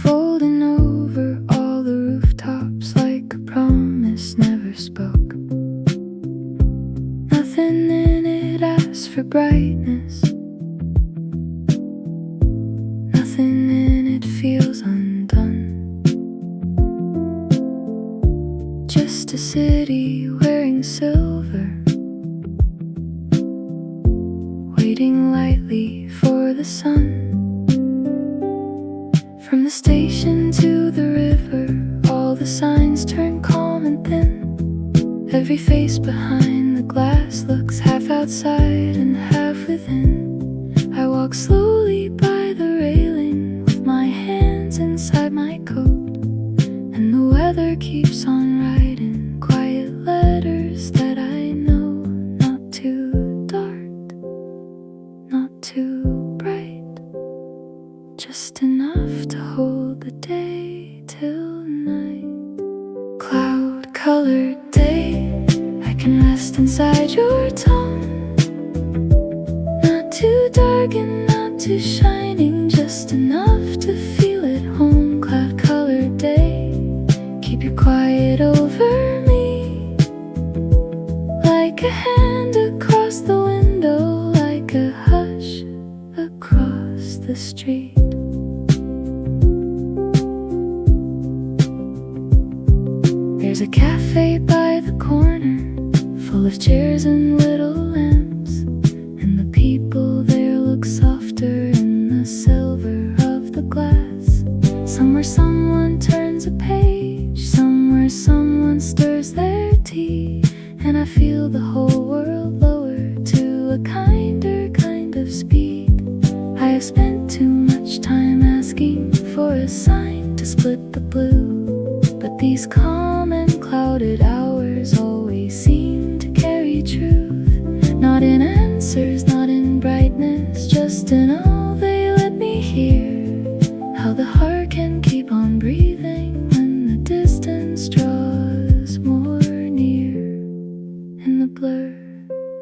[SPEAKER 1] folding over all the rooftops like a promise never spoke. Nothing in it asks for brightness, nothing in it feels undone. Just a city wearing silver, waiting lightly for the sun. From the station to the river, all the signs turn calm and thin. Every face behind the glass looks half outside and half within. I walk slowly by the railing with my hands inside my coat, and the weather keeps on writing quiet letters that I know. Not too dark, not too bright, just enough to hold the day till night. Cloud-colored day, I can rest inside your tone. Not too dark and not too shining, just enough to feel at home. Cloud-colored day, keep you quiet over me, like a hand across the window, like a hush across the street. There's a cafe by the corner, full of chairs and little lamps, and the people there look softer in the silver of the glass. Somewhere someone turns a page, somewhere someone stirs their tea, and I feel the whole world lower to a kinder kind of speed. I have spent too much time asking for a sign to split the blue, but these calm and clouded hours always seem to carry truth. Not in answers, not in brightness, just in all they let me hear. How the heart can keep on breathing when the distance draws more near. In the blur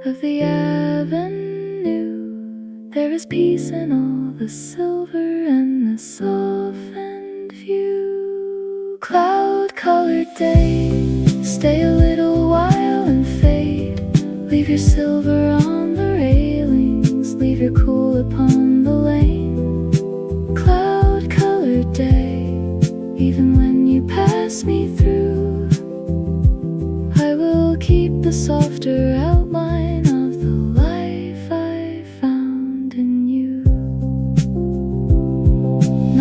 [SPEAKER 1] of the avenue, there is peace in all the silver and the softened view. Cloud-colored day, stay a little while and fade. Leave your silver on the railings, leave your cool upon the lane. Cloud-colored day, pass me through. I will keep the softer outline of the life I found in you.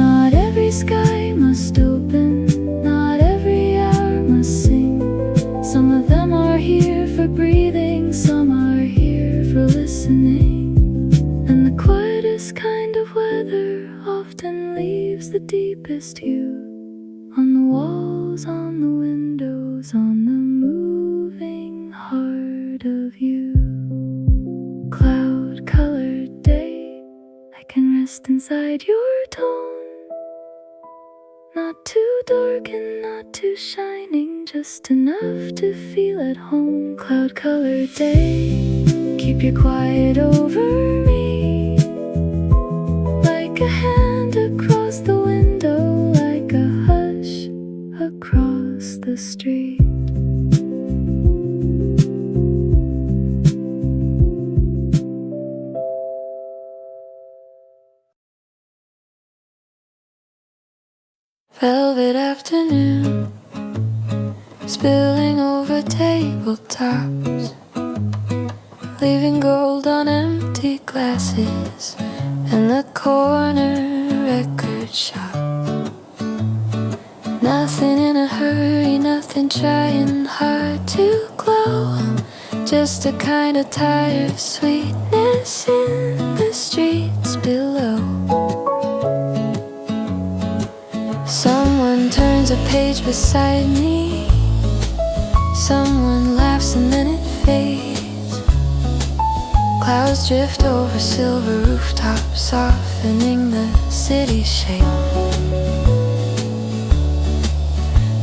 [SPEAKER 1] Not every sky must open, not every hour must sing. Some of them are here for breathing, some are here for listening. And the quietest kind of weather often leaves the deepest hue. On the walls, on the windows, on the moving heart of you. Cloud-colored day, I can rest inside your tone. Not too dark and not too shining, just enough to feel at home. Cloud-colored day, keep your quiet over me. Like a hand across the window, like a hush across the street. Velvet afternoon, spilling over tabletops, leaving gold on empty glasses in the corner record shop. Nothing in a hurry, nothing trying hard to glow, just a kind of tired sweetness in the streets below. Someone turns a page beside me, someone laughs and then it fades. Clouds drift over silver rooftops, softening the city's shape.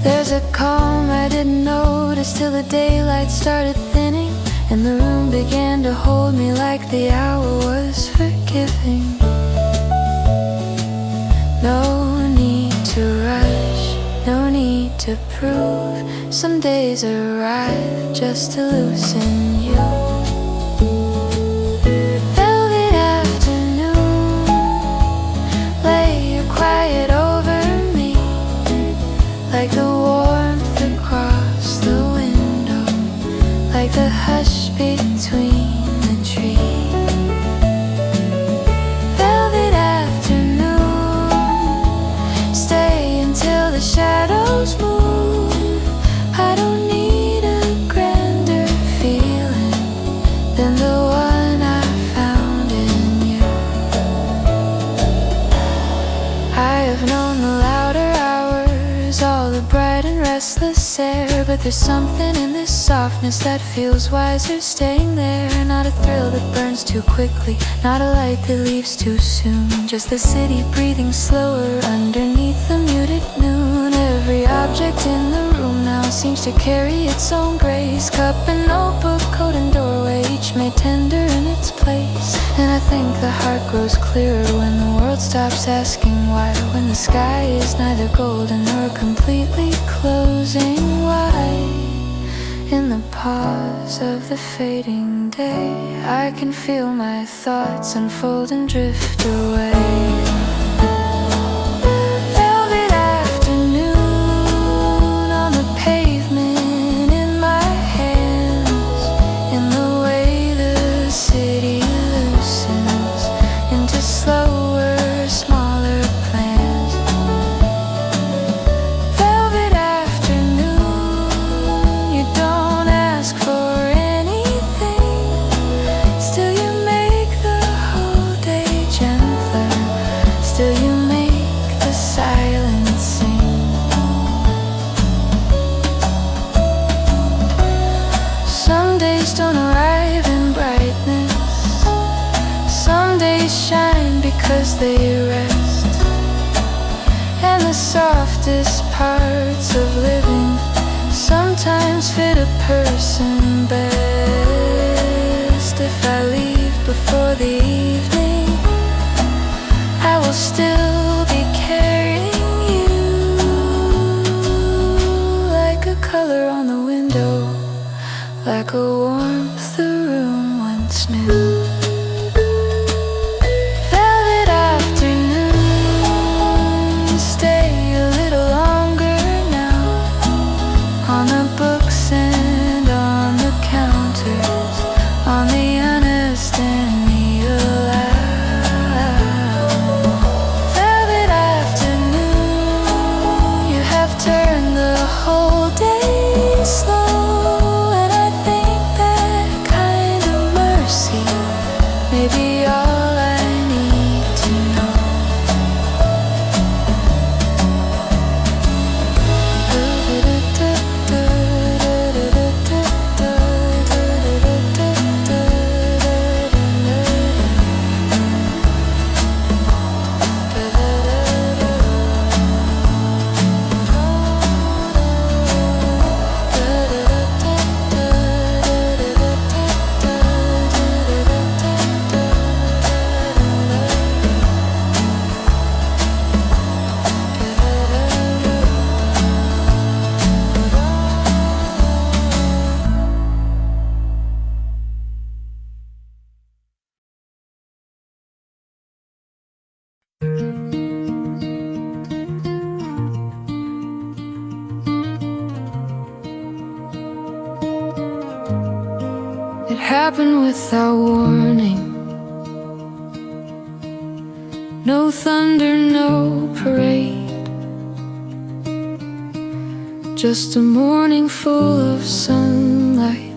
[SPEAKER 1] There's a calm I didn't notice till the daylight started thinning, and the room began to hold me like the hour was forgiving. No need to rush, no need to prove. Some days arrive just to loosen you. Velvet afternoon, lay your quiet over me, like the warmth across the window, like the hush between the trees. Velvet afternoon, stay until the shadows move. I don't need a grander feeling than the one I found in you. I have known the louder hours, all the bright and restless air, but there's something in this softness that feels wiser staying there. Not a thrill that burns too quickly, not a light that leaves too soon, just the city breathing slower underneath the muted noon. Every object in the room now seems to carry its own grace. Cup and notebook, coat and doorway, each made tender in its place. And I think the heart grows clearer when the world stops asking why, when the sky is neither golden nor completely closing. Why? In the pause of the fading day, I can feel my thoughts unfold and drift away. Velvet afternoon on the pavement, in my hands, in the way the city loosens into slower, smaller plans. Velvet afternoon, you don't ask for anything, still you make the whole day gentler, still you make the silence sing. Some days don't arrive in brightness, some days shine because they rest. And the softest parts of living sometimes fit a person best. If I leave before the evening, I will still be carrying you, like a color on the window, like a warmth the room once knew. Velvet afternoon, stay a little longer now, happened without warning. No thunder, no parade, just a morning full of sunlight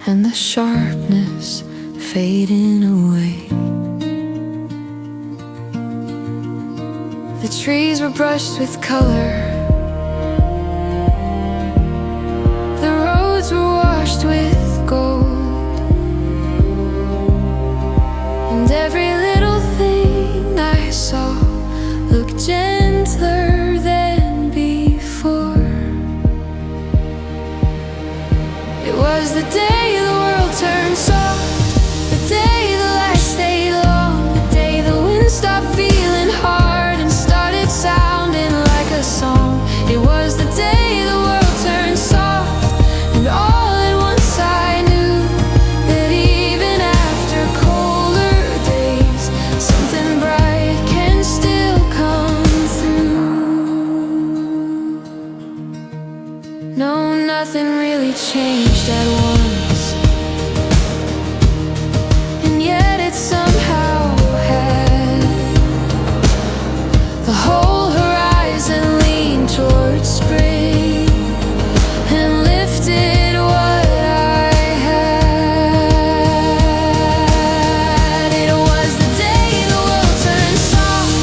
[SPEAKER 1] and the sharpness fading away. The trees were brushed with color, the roads were washed with gold, and every little thing I saw looked gentler than before. It was the day the world turned soft, the day the light stayed long, the day the wind stopped feeling hard and started sounding like a song. It was the day the world turned soft, and all at once I knew that even after colder days, something bright can still come through. No, nothing really changed at once, and yet it somehow had. The whole horizon leaned towards spring and lifted what I had. It was the day the world turned soft,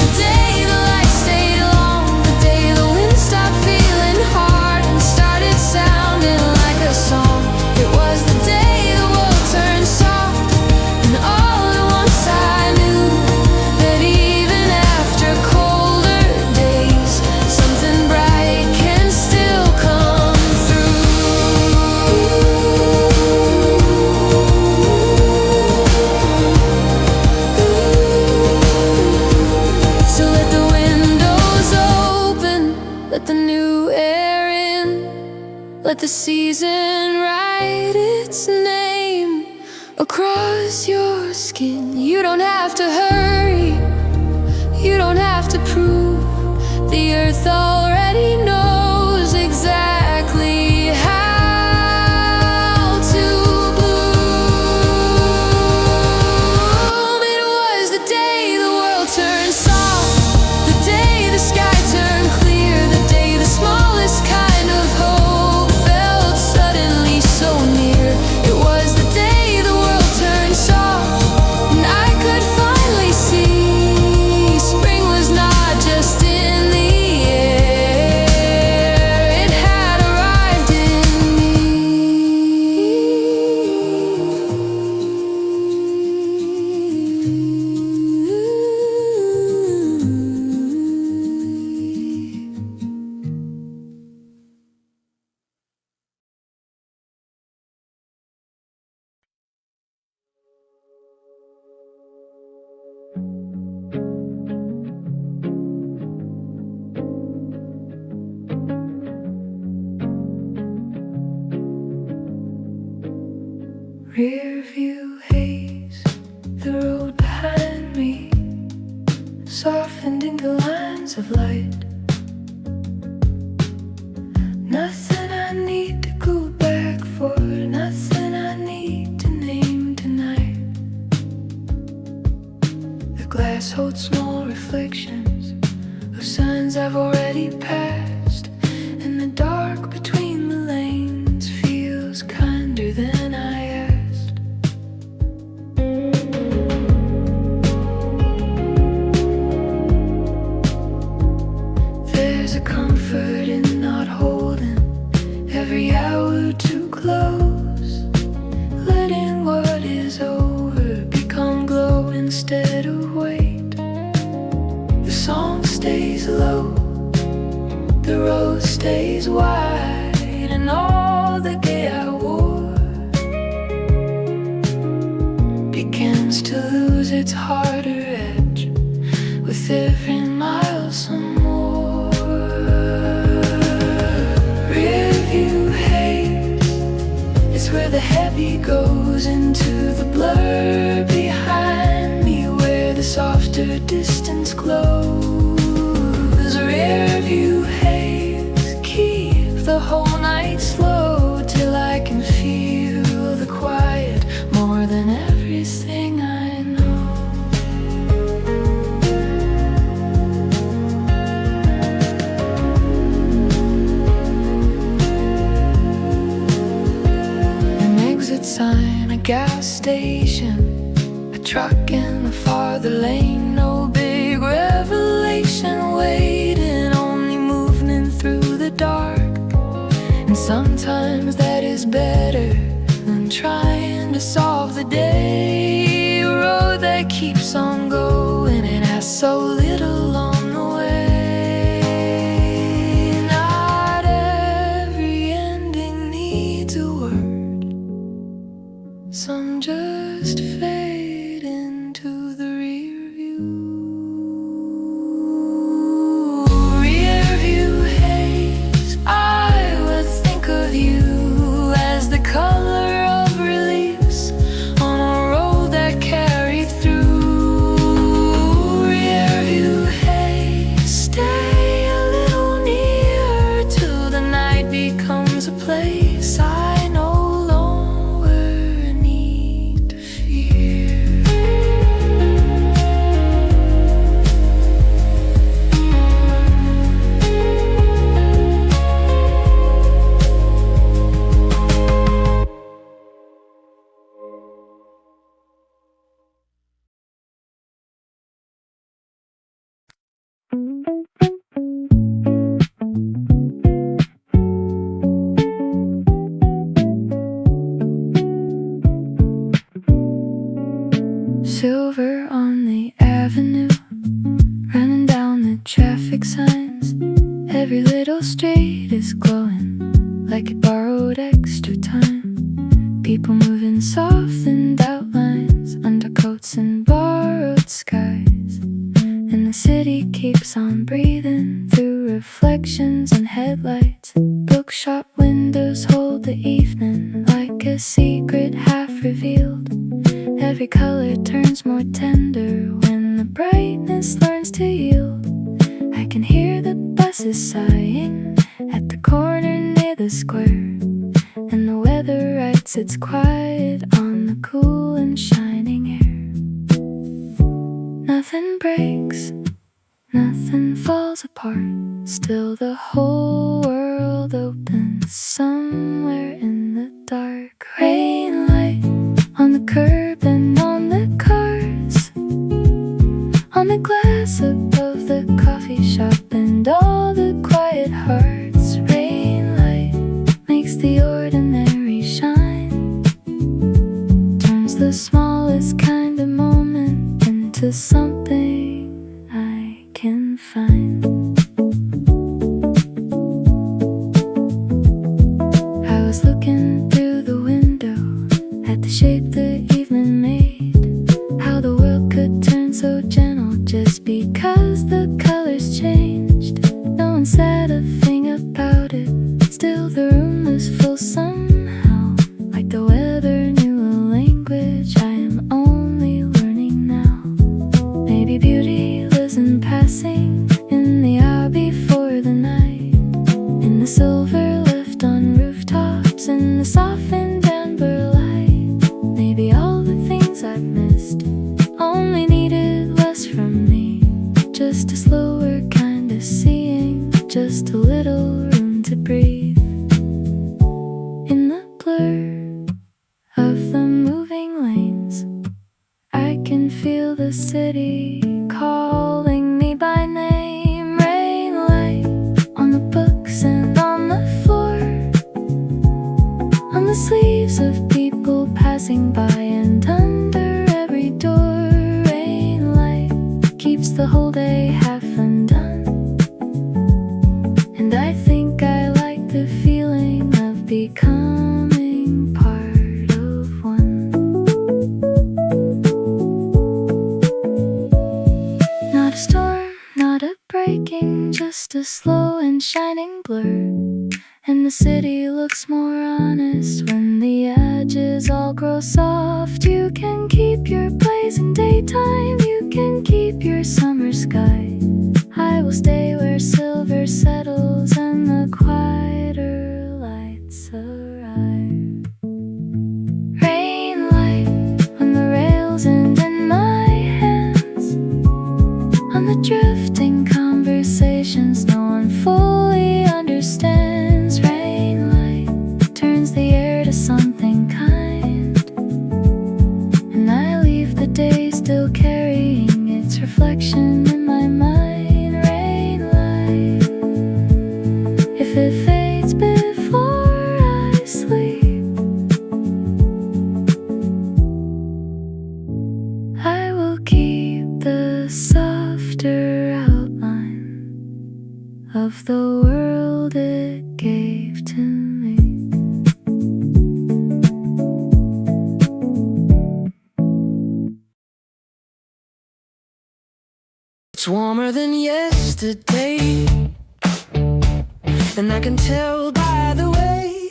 [SPEAKER 1] the day the light stayed long, the day the wind stopped feeling hard and started sounding like a song. It was the day the world turned soft, and all at once I knew that even after colder days, something bright can still come through. So let the windows open, let the new air in, let the season write its name across your skin. You don't have to hurry, you don't have to prove. The earth already knows exactly how to bloom. It was the day the world turned soft, the day the sky turned clear, the day the smallest kind of hope felt suddenly so near. It was the day the world turned soft, and I could finally see spring was not just in the air, it had arrived in me. Rear view haze, the road behind me softened into lines of light. Nothing I need to go back for, nothing I need to name tonight. The glass holds small reflections of signs I've already passed, and the dark between the lanes feels kinder than I asked. There's a comfort in not holding every hour too close, letting what is over become glow instead of weight. The song stays low, the road stays wide, and all the gay I wore begins to lose its harder edge with every mile some more. Rear view haze, it's where the heavy goes into the blur behind me, where the softer distance glows. Rear view haze, keep the whole night slow till I can feel the quiet. gas station, a truck in the farther lane. No big revelation waiting, only movement through the dark. And sometimes that is better than trying to solve the day. A road that keeps on going and has so little on the way. Not every ending needs a word. Some just fade into the rear view. Rear view haze, I would think of you as the color of reliefs on a road that carried through. Rear view haze, stay a little nearer till the night becomes a place I no longer need to fear. Silver on the avenue, running down the traffic signs. Every little street is glowing like it borrowed extra time. People moving softened outlines, undercoats and borrowed skies. And the city keeps on breathing through reflections and headlights. Bookshop windows hold the evening like a secret half revealed. Every color turns more tender when the brightness learns to yield. I can hear the buses sighing at the corner near the square, and the weather writes its quiet on the cool and shining air. Nothing breaks, nothing falls apart, still the whole world opens somewhere in the dark. Rain light on the curb and on the cars, on the glass above the coffee shop and all the quiet hearts. Rain light makes the ordinary shine, turns the smallest kind of moment into something I can find. I was looking through the window at the shape the evening made, how the world could turn so gentle just because the colors changed. No one said a thing about it, still the room was full somehow, like the weather knew a language I am only learning now. Maybe beauty was in passing in the hour before the night, in the silver left on rooftops, in the softened amber light. Maybe all the things I've missed only needed less from me, just a slower kind of seeing, just a little room to breathe. In the blur of the moving lanes, I can feel the city calling me by name. Rain light on the books and on the floor, on the sleeves of people passing by and under every door. Rain light keeps the whole day half undone, and I think I like the feeling of becoming part of one. Not a storm, not a breaking, just a slow and shining blur. And the city looks more honest when the edges all grow soft. You can keep your blazing daytime, you can keep your summer sky. I will stay where silver settles and the quieter lights arrive. Rain light on the rails and in my hands, on the drifting conversations no one fully understands. Rain light turns the air to something kind, of the world it gave to me. It's warmer than yesterday, and I can tell by the way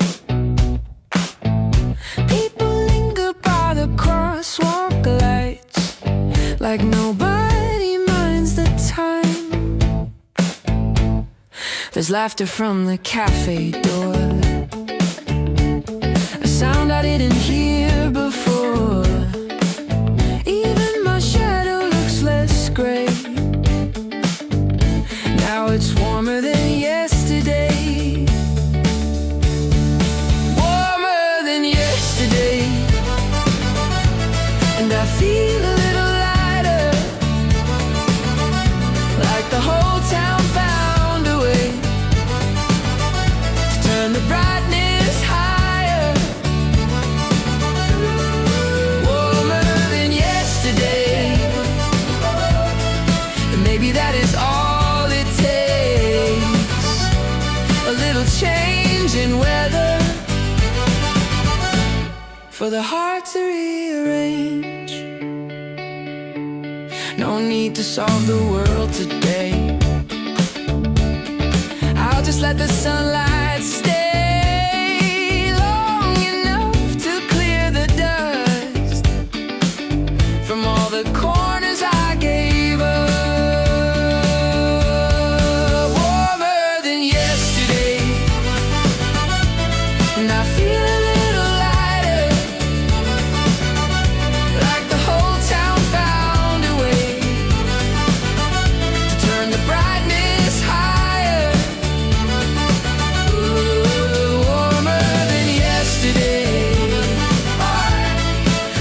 [SPEAKER 1] people linger by the crosswalk lights, like nobody minds the time. There's laughter from the cafe door, a sound I didn't hear before. Even my shadow looks less gray. Now it's warmer than yesterday. Warmer than yesterday. And I feel a little lighter, like the whole town found a way to turn the brightness higher. Warmer than yesterday. And maybe that is all it takes. A little change in weather for the heart to rearrange. No need to solve the world today. I'll just let the sunlight stay long enough to clear the dust from all the corners I gave up. Warmer than yesterday. And I feel a little lighter, like the whole town found a way to turn the brightness higher. Ooh, warmer than yesterday.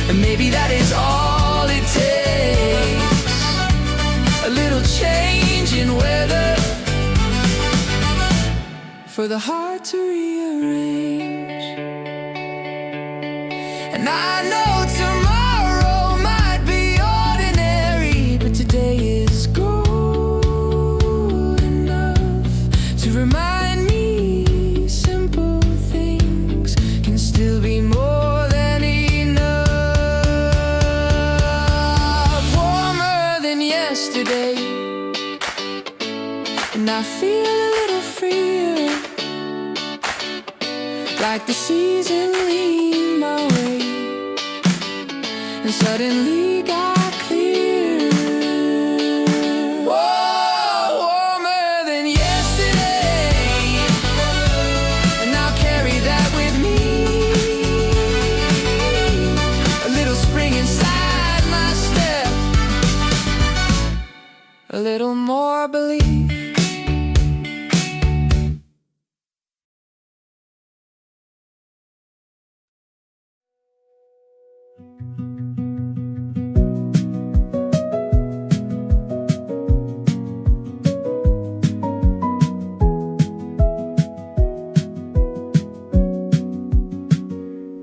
[SPEAKER 1] And maybe that is all it takes. A little change in weather for the heart to rearrange. And I know tomorrow might be ordinary, but today is good enough to remind me simple things can still be more than enough. Warmer than yesterday. And I feel a little freer, like the season leaned my way and suddenly got clear. Whoa, warmer than yesterday. And I'll carry that with me. A little spring inside my step, a little more belief.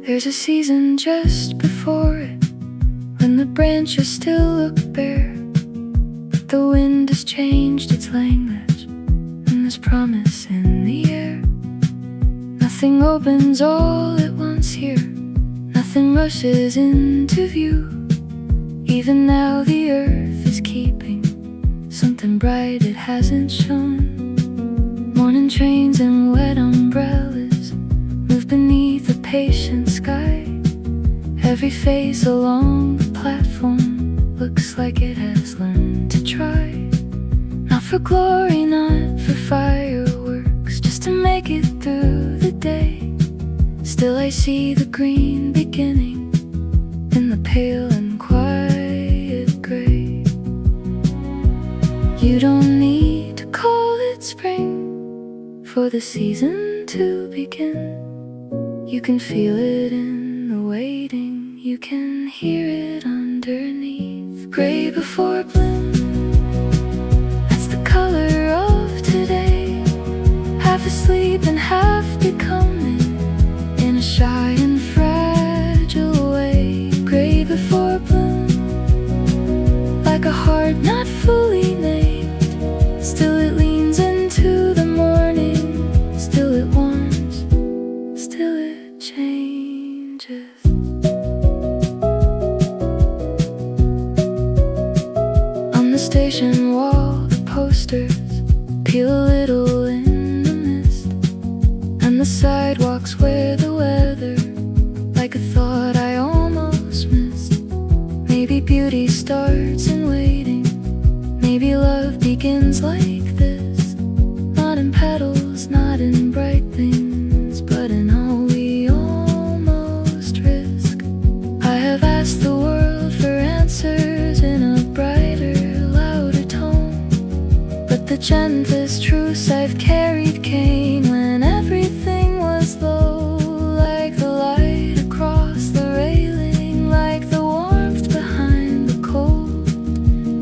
[SPEAKER 1] There's a season just before it, when the branches still look bare, but the wind has changed its language, and there's promise in the air. Nothing opens all at once here, nothing rushes into view. Even now the earth is keeping something bright it hasn't shown. Morning trains and wet umbrellas move beneath a patient sky. Every face along the platform looks like it has learned to try. Not for glory, not for fireworks, just to make it through the day. Still I see the green beginning in the pale and quiet gray. You don't need to call it spring for the season to begin. You can feel it in the waiting, you can hear it underneath. Gray before bloom, that's the color of today. Half asleep and half becoming, in a shy and fragile way. Gray before bloom, like a heart not fully named, still it leans into the morning. that carried Cain when everything was low, like the light across the railing, like the warmth behind the cold,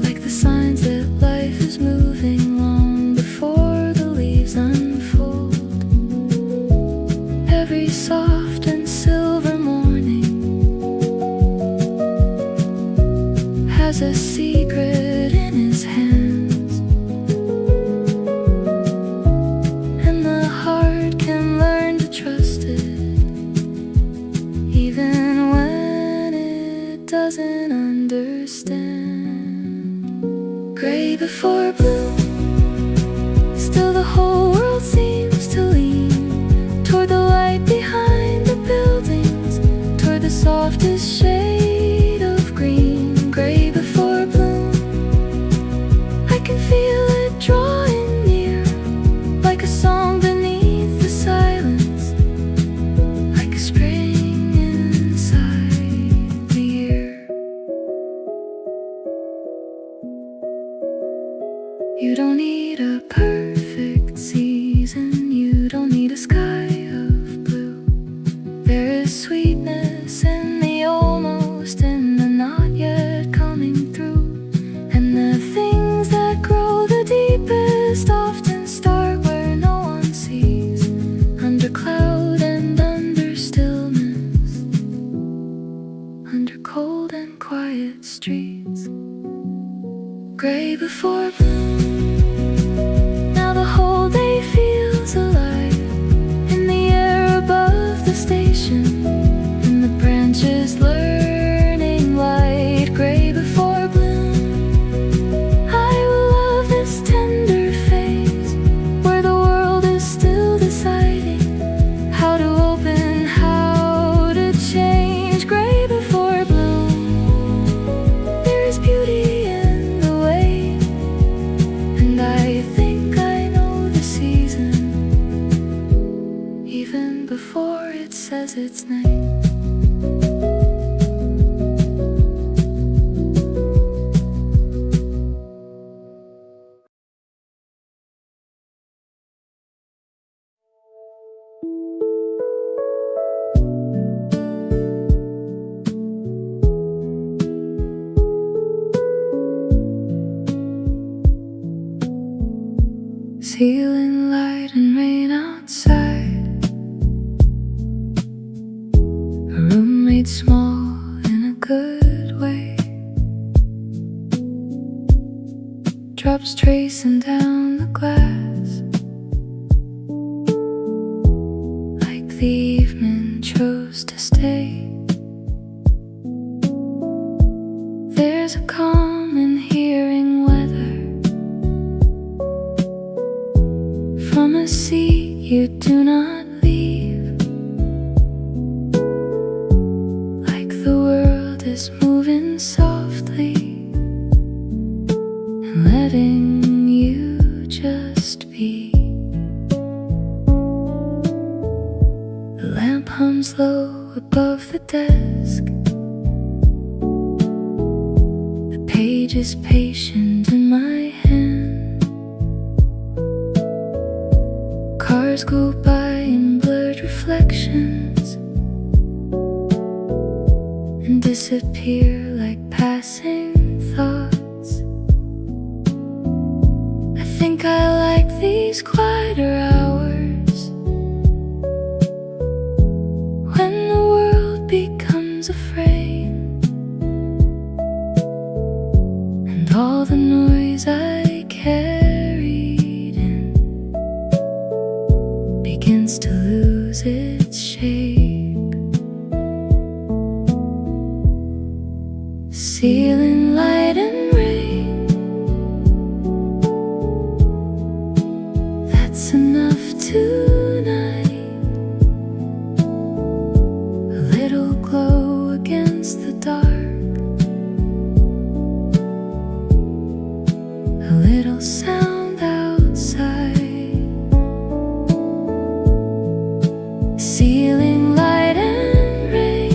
[SPEAKER 1] like the signs that life is moving long before the leaves unfold. Every soft and silver morning has a secret in his hands, and the heart can learn to trust it, even when it doesn't understand. Gray before blue, still the whole world seems to lean toward the light behind the buildings, toward the softest shade of green. Gray before bloom, I can feel it drawing near, like a song beneath the silence, like a spring inside the year. You don't need a perfect season, you don't need a sky of blue. There is sweetness in the almost, in the not yet coming through. And the things that grow the deepest often start where no one sees, under cloud and under stillness, under cold and quiet streets. Gray before bloom, now the whole day feels alive, in the air above the station, in the branches learning light. Gray before bloom, I will love this tender phase, where the world is still deciding how to open, how to change. Gray before bloom, there is beauty in the way, and I think I know the season, even before it says its name. Ceiling light and rain outside, a room made small in a good way, drops tracing down the glass, like the evening chose to stay. There's a calm in hearing weather from a seat you do not leave, like the world is moving softly and letting you just be. The lamp hums low above the desk, the page is patient in my hand. Cars go by in blurred reflections and disappear like passing thoughts. I think I like these quieter hours, when the world becomes a frame, and all the noise I carried in begins to lose its shape. Ceiling light and rain, that's enough tonight. A little glow against the dark, a little sound outside. Ceiling light and rain,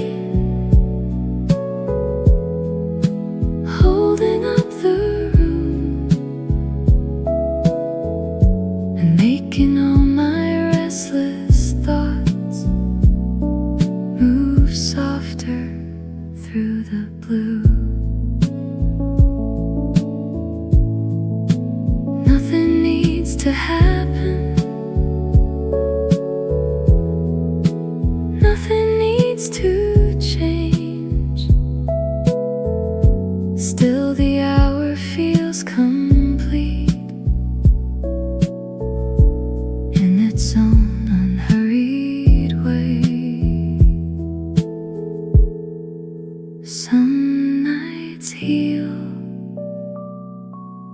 [SPEAKER 1] its own unhurried way. Some nights heal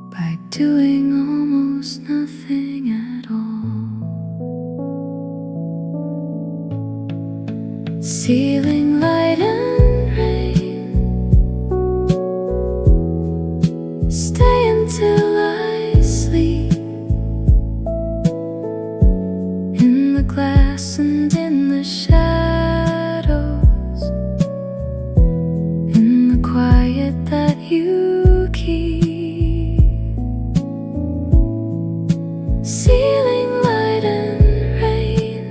[SPEAKER 1] by doing almost nothing at all. Ceiling light and rain, stay until I sleep in the glass and in the shadows, in the quiet that you keep. Ceiling light and rain,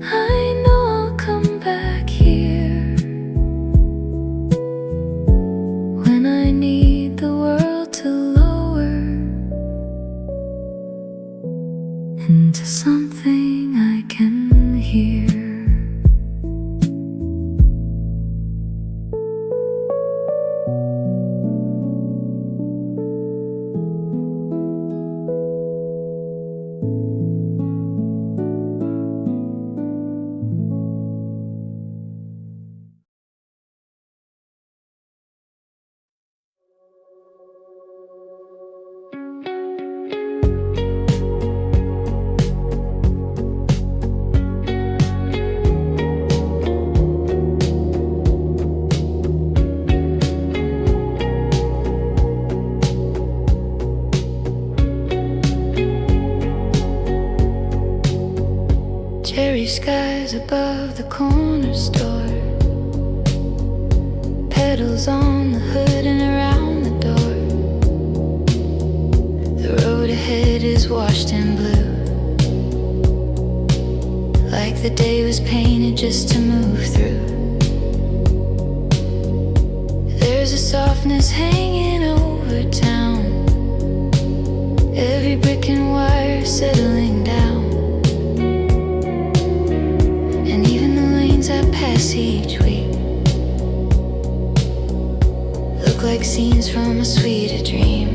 [SPEAKER 1] I know I'll come back here when I need the world to lower into something I can hear. Cherry skies above the corner store, petals on the hood and around the door. The road ahead is washed in blue, like the day was painted just to move through. There's a softness hanging over town, every brick and wire settling down. I pass each week look like scenes from a sweeter dream.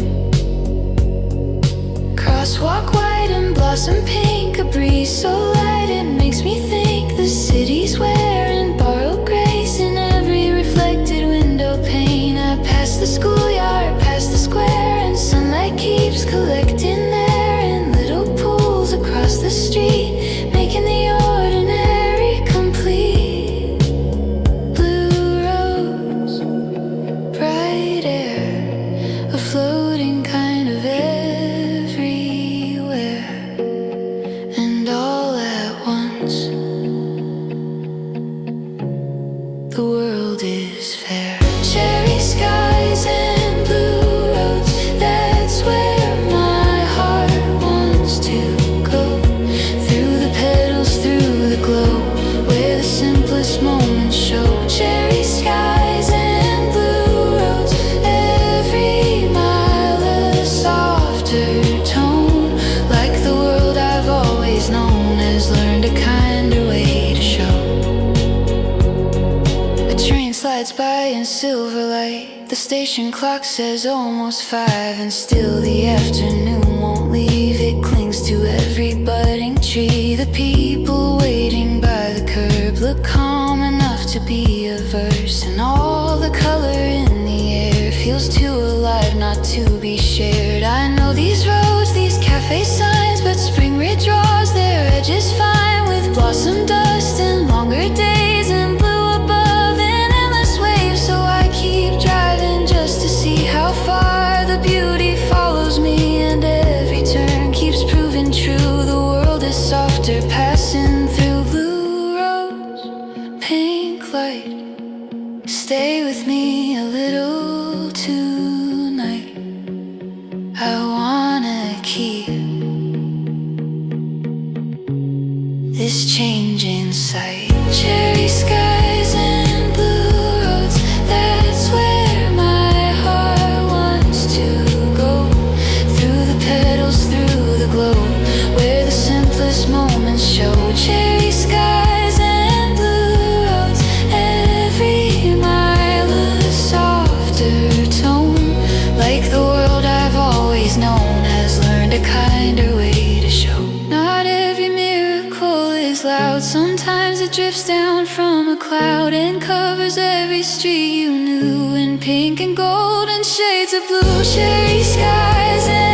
[SPEAKER 1] Crosswalk white and blossom pink, a breeze so light it makes me think the city's wearing borrowed grace in every reflected window pane. I pass the schoolyard, past the square, and sunlight keeps collecting there in little pools across the street, making the ordinary complete. Floating kind of everywhere, and all at once the world is fair. Cherry skies and blue roads, that's where my heart wants to go. Through the petals, through the glow, where the simplest moments show. Cherry skies and blue roads, every mile a softer tone, like the world I've always known has learned a kinder way to show. A train slides by in silver light, the station clock says almost 5, and still the afternoon won't leave. It clings to every budding tree. The people waiting by the curb look calm enough to be a verse, and all the color in the air feels too alive not to be shared. I know these roads, these cafe signs, but spring redraws their edges fine, with blossom dust and longer days and blue above in endless waves. So I keep driving just to see how far the beauty follows me, and every turn keeps proving true. The world is softer passing through. Blue roads, pink light, stay with me a little tonight. I wanna keep this change in sight. Cherry skies and blue roads, that's where my heart wants to go. Through the petals, through the glow, where the simplest moments show. Cherry skies and blue roads, every mile a softer tone, like the world I've always known has learned a kinder way it drifts down from a cloud and covers every street you knew in pink and gold and shades of blue. Cherry skies and